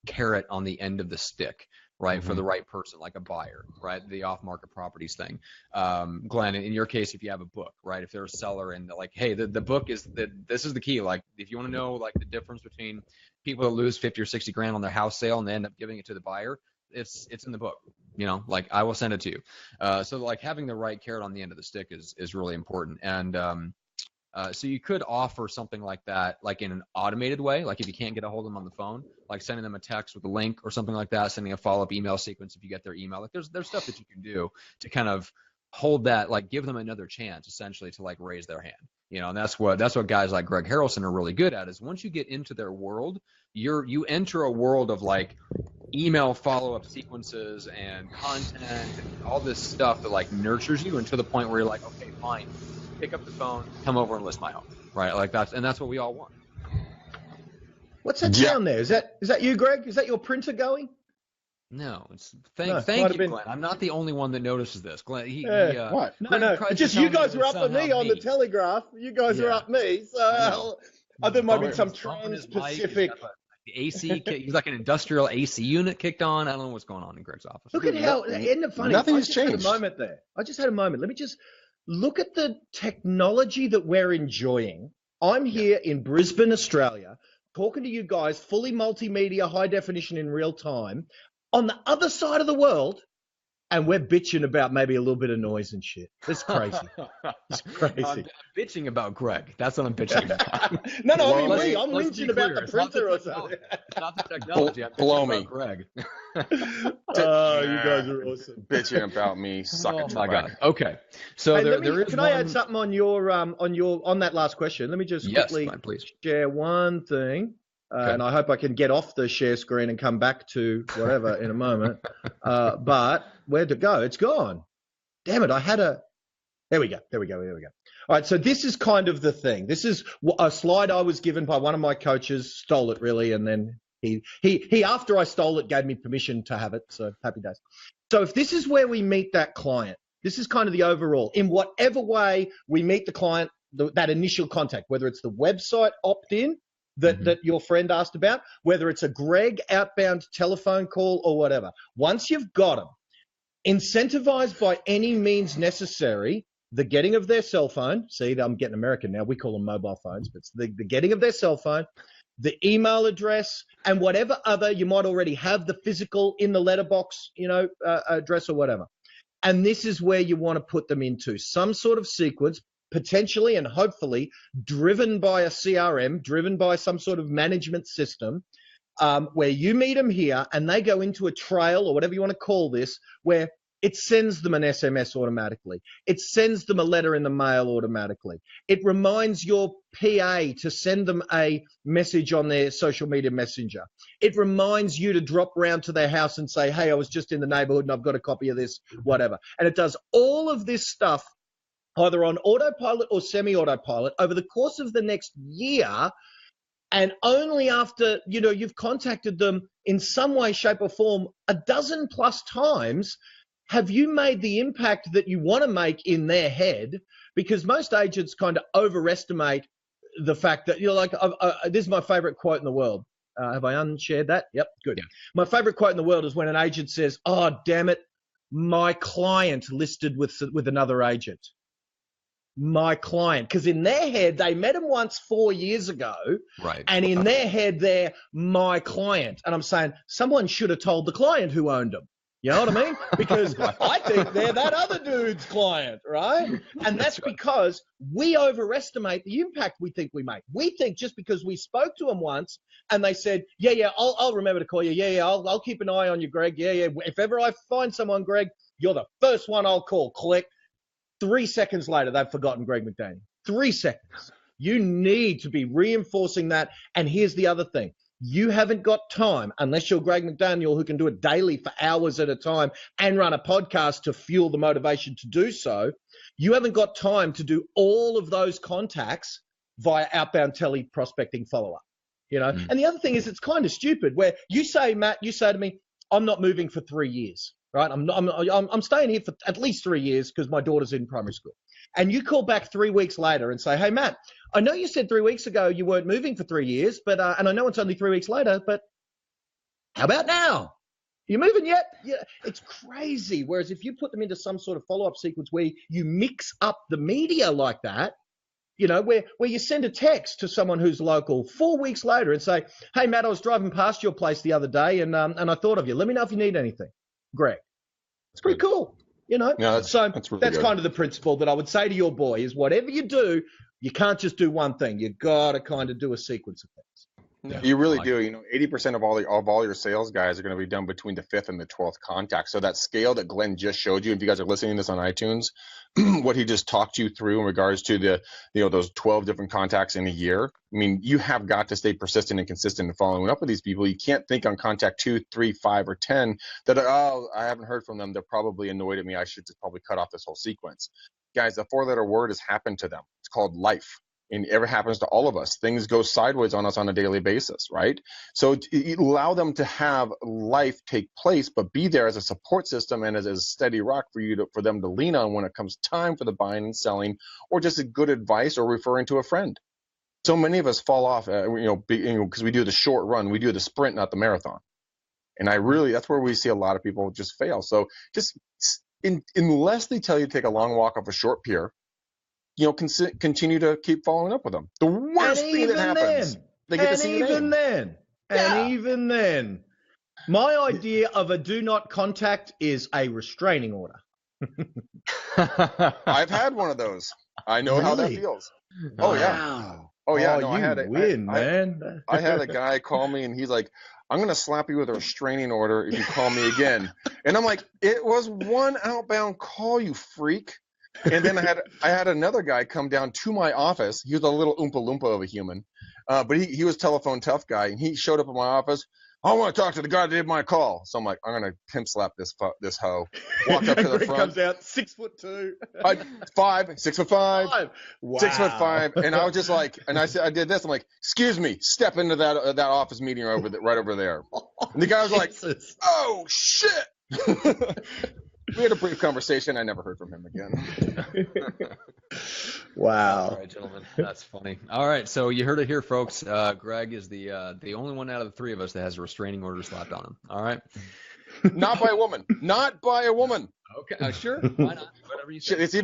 carrot on the end of the stick, right, for the right person, like a buyer, right? The off-market properties thing. Glenn, in your case, if you have a book, right, if they're a seller and like, hey, the book is this is the key. Like, if you want to know like the difference between people that lose 50 or 60 grand on their house sale and they end up giving it to the buyer, it's in the book. You know, like I will send it to you. So like having the right carrot on the end of the stick is really important. And so you could offer something like that, like in an automated way, like if you can't get a hold of them on the phone, like sending them a text with a link or something like that, sending a follow-up email sequence if you get their email. Like there's stuff that you can do to kind of hold that, like give them another chance essentially to like raise their hand. You know, and that's what guys like Greg Harrelson are really good at, is once you get into their world, you enter a world of like email follow-up sequences and content and all this stuff that like nurtures you, and to the point where you're like, okay, fine, pick up the phone, come over and list my home, right? Like that's what we all want. What's that sound there? Is that you, Greg? Is that your printer going? No, thank you, Glenn. I'm not the only one that notices this. Glenn, what? No. Just you guys were up at me on the Telegraph. You guys are up me. So I think might be some trans-Pacific. The AC, he's like an industrial AC unit kicked on. I don't know what's going on in Greg's office. Look at how, isn't it funny? Nothing has changed. I just had a moment. Let me just look at the technology that we're enjoying. I'm here in Brisbane, Australia, talking to you guys, fully multimedia, high definition in real time. On the other side of the world, and we're bitching about maybe a little bit of noise and shit. It's crazy. It's crazy. I'm bitching about Greg. That's what I'm bitching about. No, I mean, I'm whinging about the printer or something. It's not the technology. I'm Blow bitching me. about Greg. Oh, you guys are awesome. Bitching about me. Suck it. Oh my God. Okay. So hey, can I add something on on that last question? Let me just quickly share one thing. Okay. And I hope I can get off the share screen and come back to whatever in a moment. But where'd it go? It's gone. Damn it. There we go. All right. So this is kind of the thing. This is a slide I was given by one of my coaches, stole it really. And then he after I stole it, gave me permission to have it. So happy days. So if this is where we meet that client, this is kind of the overall, in whatever way we meet the client, that initial contact, whether it's the website opt-in, that your friend asked about, whether it's a Greg outbound telephone call or whatever. Once you've got them, incentivize by any means necessary the getting of their cell phone. See, I'm getting American now. We call them mobile phones, but it's the getting of their cell phone, the email address, and whatever other you might already have, the physical in the letterbox, address or whatever. And this is where you want to put them into some sort of sequence, potentially and hopefully driven by a CRM, driven by some sort of management system, where you meet them here and they go into a trail or whatever you want to call this, where it sends them an SMS automatically. It sends them a letter in the mail automatically. It reminds your PA to send them a message on their social media messenger. It reminds you to drop round to their house and say, hey, I was just in the neighborhood and I've got a copy of this, whatever. And it does all of this stuff either on autopilot or semi-autopilot over the course of the next year. And only after, you've contacted them in some way, shape or form a dozen plus times have you made the impact that you want to make in their head, because most agents kind of overestimate the fact that, this is my favorite quote in the world. Have I unshared that? Yep, good. Yeah. My favorite quote in the world is when an agent says, oh, damn it, my client listed with another agent. My client. Because in their head, they met him once 4 years ago. Right. And in their head, they're my client. And I'm saying someone should have told the client who owned them. You know what I mean? Because I think they're that other dude's client, right? And that's because we overestimate the impact we think we make. We think just because we spoke to them once and they said, yeah, I'll remember to call you. Yeah, I'll keep an eye on you, Greg. Yeah. If ever I find someone, Greg, you're the first one I'll call. Click. 3 seconds later, they've forgotten Greg McDaniel. 3 seconds. You need to be reinforcing that. And here's the other thing. You haven't got time, unless you're Greg McDaniel, who can do it daily for hours at a time and run a podcast to fuel the motivation to do so. You haven't got time to do all of those contacts via outbound tele prospecting follow-up, And the other thing is, it's kind of stupid where you say, Matt, you say to me, I'm not moving for 3 years, right? I'm staying here for at least 3 years because my daughter's in primary school. And you call back 3 weeks later and say, hey, Matt, I know you said 3 weeks ago you weren't moving for 3 years, but and I know it's only 3 weeks later, but how about now? You moving yet? Yeah, it's crazy. Whereas if you put them into some sort of follow-up sequence where you mix up the media like that, where you send a text to someone who's local 4 weeks later and say, hey, Matt, I was driving past your place the other day and I thought of you. Let me know if you need anything. Greg. It's pretty cool. Yeah, that's really good. Kind of the principle that I would say to your boy is whatever you do, you can't just do one thing. You got to kind of do a sequence of things. Yeah, you really do. 80% of all your sales guys are going to be done between the 5th and the 12th contact. So that scale that Glenn just showed you, if you guys are listening to this on iTunes, what he just talked you through in regards to the, those 12 different contacts in a year. I mean, you have got to stay persistent and consistent in following up with these people. You can't think on contact 2, 3, 5, or 10 that, I haven't heard from them. They're probably annoyed at me. I should just probably cut off this whole sequence. Guys, the 4-letter word has happened to them. It's called life. And it ever happens to all of us. Things go sideways on us on a daily basis, right? So allow them to have life take place, but be there as a support system and as a steady rock for them to lean on when it comes time for the buying and selling, or just a good advice or referring to a friend. So many of us fall off, because we do the short run, we do the sprint, not the marathon. And that's where we see a lot of people just fail. So just unless they tell you to take a long walk off a short pier, continue to keep following up with them. The worst thing that happens, they get to see your name. And even then, my idea of a do not contact is a restraining order. I've had one of those. I know how that feels. Oh, yeah. Oh, yeah. No, man. I had a guy call me, and he's like, I'm going to slap you with a restraining order if you call me again. And I'm like, it was one outbound call, you freak. And then I had another guy come down to my office. He was a little oompa loompa of a human, but he was telephone tough guy, and he showed up in my office. I want to talk to the guy that did my call. So I'm like, I'm gonna pimp slap this hoe. Walked up to the front. Comes out 6'2", 5, 6'5", wow. 6'5", and I was just like, and I said, I did this. I'm like, excuse me, step into that office meeting right over there. And the guy was like, oh shit. We had a brief conversation. I never heard from him again. Wow. All right, gentlemen. That's funny. All right. So you heard it here, folks. Greg is the only one out of the three of us that has a restraining order slapped on him. All right. Not by a woman. Not by a woman. Okay. Sure. Why not? Whatever you say. It's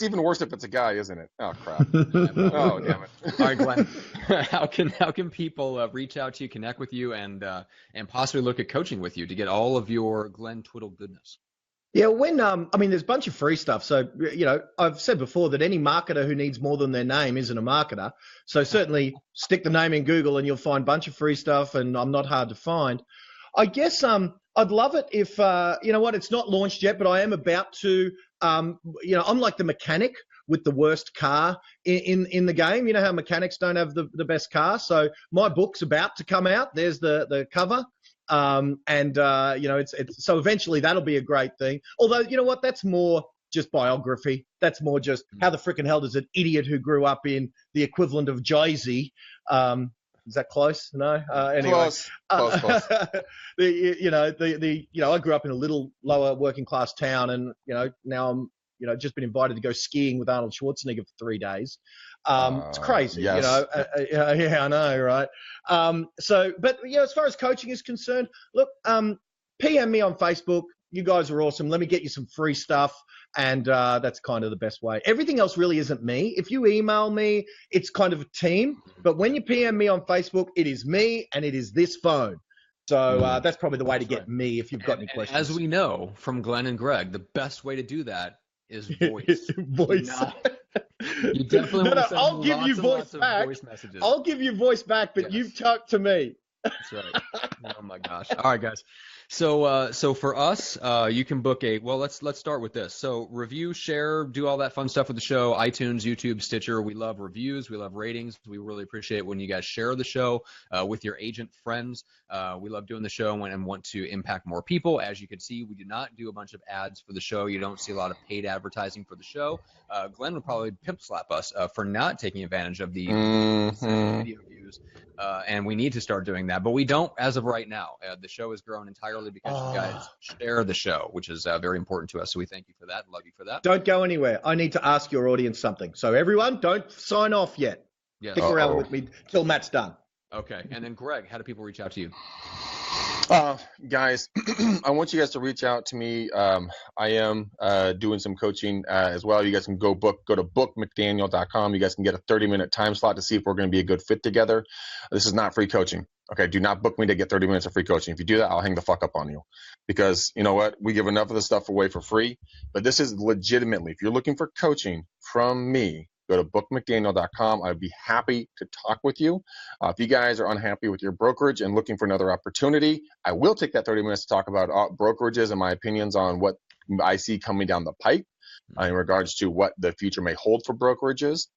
even worse if it's a guy, isn't it? Oh, crap. Oh, damn it. All right, Glenn. how can people reach out to you, connect with you, and possibly look at coaching with you to get all of your Glenn Twiddle goodness? Yeah, I mean, there's a bunch of free stuff. So, I've said before that any marketer who needs more than their name isn't a marketer. So certainly stick the name in Google and you'll find a bunch of free stuff, and I'm not hard to find. I guess I'd love it if, it's not launched yet, but I am about to, I'm like the mechanic with the worst car in the game. You know how mechanics don't have the best car? So my book's about to come out. There's the cover. It's so eventually that'll be a great thing. Although, you know what, that's more just biography. That's more just how the frickin' hell does an idiot who grew up in the equivalent of Jersey, is that close? No. Anyway, close. I grew up in a little lower working class town, and now I'm just been invited to go skiing with Arnold Schwarzenegger for 3 days. It's crazy, yes. Yeah, I know, right? But as far as coaching is concerned, look, PM me on Facebook. You guys are awesome. Let me get you some free stuff. And that's kind of the best way. Everything else really isn't me. If you email me, it's kind of a team. But when you PM me on Facebook, it is me and it is this phone. So that's probably the way to get me if you've got any questions. As we know from Glenn and Greg, the best way to do that is voice. Voice. You definitely want to send I'll give you voice back. Voice messages. I'll give you voice back, but you talk to me. That's right. Oh my gosh. All right, guys. So for us, you can book let's start with this. So review, share, do all that fun stuff with the show, iTunes, YouTube, Stitcher. We love reviews. We love ratings. We really appreciate when you guys share the show with your agent friends. We love doing the show and want to impact more people. As you can see, we do not do a bunch of ads for the show. You don't see a lot of paid advertising for the show. Glenn would probably pimp slap us for not taking advantage of the video views. And we need to start doing that, but we don't as of right now. The show has grown entirely because you guys share the show, which is very important to us. So we thank you for that. Love you for that. Don't go anywhere. I need to ask your audience something. So everyone, don't sign off yet. Yes. Stick around with me till Matt's done. Okay. And then Greg, how do people reach out to you? Guys, I want you guys to reach out to me. I am doing some coaching as well. You guys can go to bookmcdaniel.com. You guys can get a 30-minute time slot to see if we're going to be a good fit together. This is not free coaching. Okay, do not book me to get 30 minutes of free coaching. If you do that, I'll hang the fuck up on you. Because you know what? We give enough of this stuff away for free. But this is legitimately, if you're looking for coaching from me, go to bookmcdaniel.com. I'd be happy to talk with you. If you guys are unhappy with your brokerage and looking for another opportunity, I will take that 30 minutes to talk about brokerages and my opinions on what I see coming down the pipe in regards to what the future may hold for brokerages.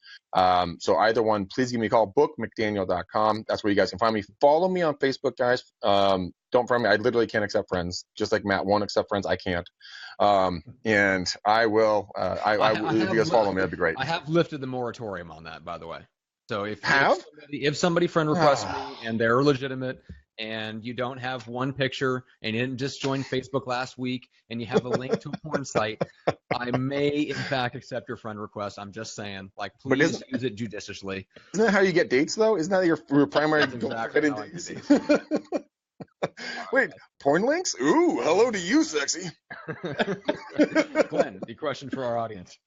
So either one, please give me a call, bookmcdaniel.com. That's where you guys can find me. Follow me on Facebook, guys. Don't friend me. I literally can't accept friends. Just like Matt won't accept friends, I can't. And I will. If you guys follow me, that'd be great. I have lifted the moratorium on that, by the way. So if somebody friend requests me and they're legitimate, and you don't have one picture and you didn't just join Facebook last week and you have a link to a porn site, I may in fact accept your friend request. I'm just saying, please use it judiciously. Isn't that how you get dates though? Isn't that your primary exactly how I get dates? Wait, porn links? Ooh, hello to you, sexy. Glenn, the question for our audience.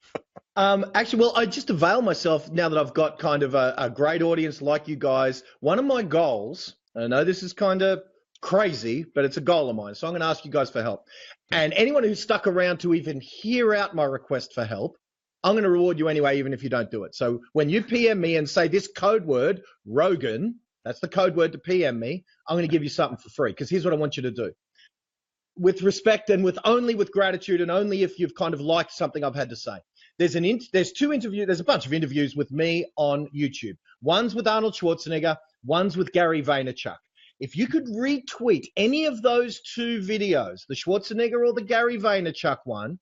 Actually, I just avail myself now that I've got kind of a great audience like you guys. One of my goals, I know this is kind of crazy, but it's a goal of mine. So I'm going to ask you guys for help. And anyone who's stuck around to even hear out my request for help, I'm going to reward you anyway, even if you don't do it. So when you PM me and say this code word, Rogan, that's the code word to PM me, I'm going to give you something for free. Because here's what I want you to do. With respect and only with gratitude, and only if you've kind of liked something I've had to say. There's a bunch of interviews with me on YouTube. One's with Arnold Schwarzenegger, one's with Gary Vaynerchuk. If you could retweet any of those two videos, the Schwarzenegger or the Gary Vaynerchuk one,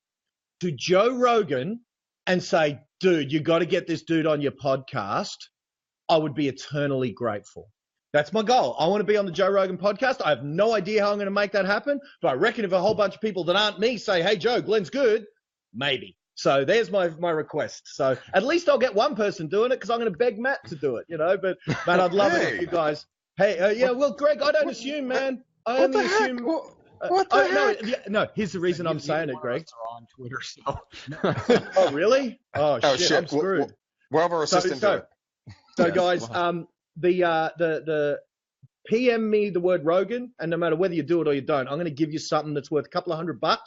to Joe Rogan and say, dude, you got to get this dude on your podcast, I would be eternally grateful. That's my goal. I want to be on the Joe Rogan podcast. I have no idea how I'm going to make that happen, but I reckon if a whole bunch of people that aren't me say, hey, Joe, Glenn's good, maybe. So there's my request. So at least I'll get one person doing it because I'm going to beg Matt to do it, But Matt, I'd love it if you guys. Hey, well, Greg, I don't assume, man. I only assume. What the heck? No, here's the reason I'm saying it, Greg. Are on Twitter, so. Oh, really? Oh, shit, I'm screwed. We'll have our assistant do it. So guys, the PM me the word Rogan, and no matter whether you do it or you don't, I'm going to give you something that's worth a couple of $100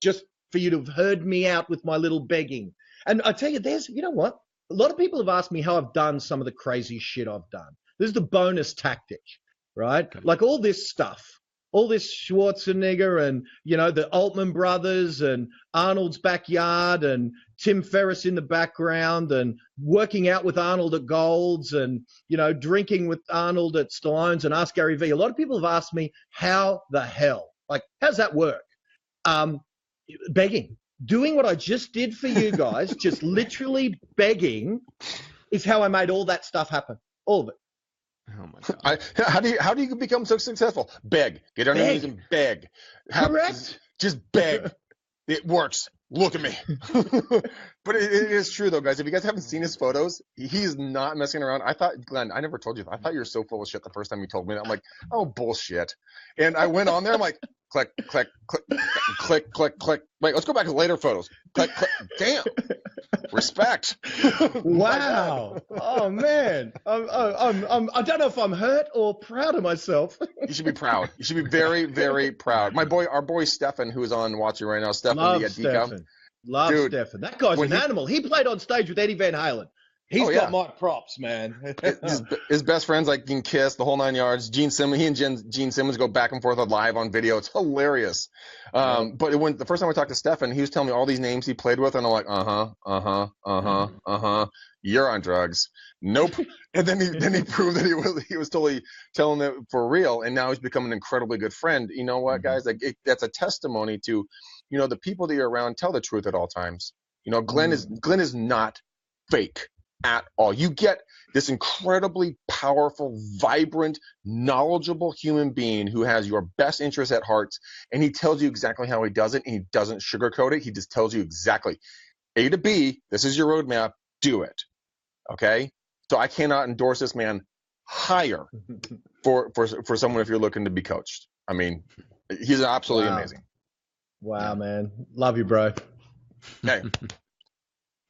just for you to have heard me out with my little begging. And I tell you, you know what? A lot of people have asked me how I've done some of the crazy shit I've done. This is the bonus tactic, right? Okay. Like all this stuff, all this Schwarzenegger and, the Altman brothers and Arnold's backyard and Tim Ferriss in the background and working out with Arnold at Gold's and, drinking with Arnold at Stallone's and Ask Gary Vee. A lot of people have asked me, how the hell? Like, how's that work? Begging. Doing what I just did for you guys, just literally begging, is how I made all that stuff happen. All of it. Oh my God. How do you become so successful? Beg. Get on your knees and beg. Correct. Just beg. It works. Look at me. But it is true though, guys. If you guys haven't seen his photos, he's not messing around. I thought, Glenn, I never told you. I thought you were so full of shit the first time you told me. I'm like, oh, bullshit. And I went on there. I'm like, click, click, click, click, click, click. Wait, let's go back to later photos. Click, click. Damn. Respect. Wow. Oh man. I don't know if I'm hurt or proud of myself. You should be proud. You should be very, very proud. Our boy Stefan, who is on watching right now, Stefan. Love Stefan. Stefan. That guy's an animal. He played on stage with Eddie Van Halen. He's got my props, man. his best friends like can kiss the whole 9 yards. Gene Simmons, he and Gene Simmons go back and forth live on video. It's hilarious. But the first time I talked to Stefan, he was telling me all these names he played with, and I'm like, you're on drugs. Nope. And then he proved that he was totally telling it for real, and now he's become an incredibly good friend. You know what, guys? Like that's a testimony to, the people that you're around tell the truth at all times. Glenn is not fake at all. You get this incredibly powerful, vibrant, knowledgeable human being who has your best interests at heart, and he tells you exactly how he does it, and he doesn't sugarcoat it. He just tells you exactly A to B. This is your roadmap. Do it. Okay. So I cannot endorse this man higher for someone if you're looking to be coached. I mean, he's absolutely amazing. Wow, man. Love you, bro. Okay.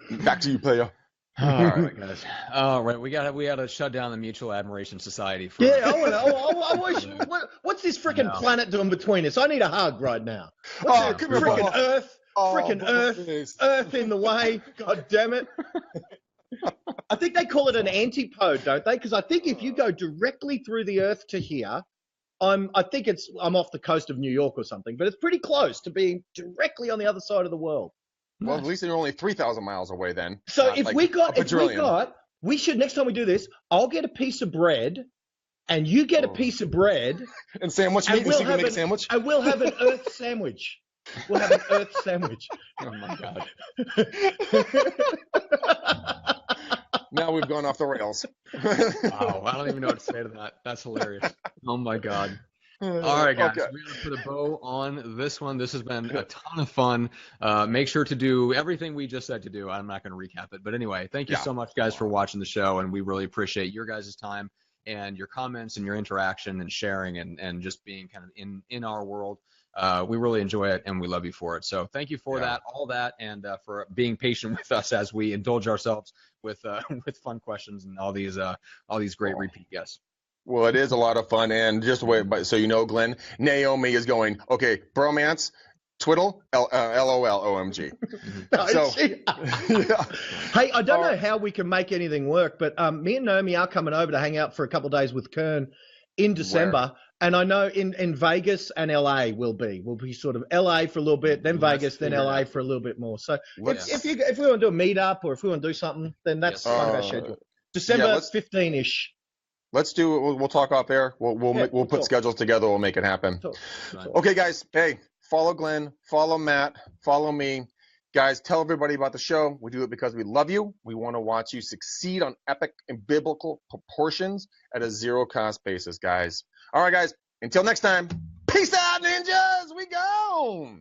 Back to you, player. All right, guys. All right, we got to shut down the Mutual Admiration Society. I wish. What's this freaking planet doing between us? I need a hug right now. Freaking Earth. Freaking Earth. Earth in the way. God damn it. I think they call it an antipode, don't they? Because I think if you go directly through the Earth to here, I'm off the coast of New York or something, but it's pretty close to being directly on the other side of the world. Well, at least you're only 3,000 miles away then. So we should, next time we do this, I'll get a piece of bread and you get a piece of bread. And sandwich meat, so you can make a sandwich? I will have an Earth sandwich. We'll have an Earth sandwich. Oh my God. Now we've gone off the rails. Wow, I don't even know what to say to that. That's hilarious. Oh my God. All right, guys, we're going to put a bow on this one. This has been a ton of fun. Make sure to do everything we just said to do. I'm not going to recap it. But anyway, thank you so much, guys, for watching the show. And we really appreciate your guys' time and your comments and your interaction and sharing and just being kind of in our world. We really enjoy it, and we love you for it. So thank you for that, all that, and for being patient with us as we indulge ourselves with fun questions and all these great repeat guests. Well, it is a lot of fun, and just wait. So Glenn, Naomi is going, okay, bromance, Twiddle, LOL, OMG. So, Hey, I don't know how we can make anything work, but me and Naomi are coming over to hang out for a couple of days with Kern in December. And I know in Vegas and LA we'll be sort of LA for a little bit, then Vegas, then LA for a little bit more. So if we want to do a meetup or if we want to do something, then that's part of our schedule. December 15-ish. Let's do it. We'll talk off air. We'll put schedules together. We'll make it happen. Okay, guys. Hey, follow Glenn, follow Matt, follow me. Guys, tell everybody about the show. We do it because we love you. We want to watch you succeed on epic and biblical proportions at a zero-cost basis, guys. All right, guys. Until next time, peace out, ninjas. We go.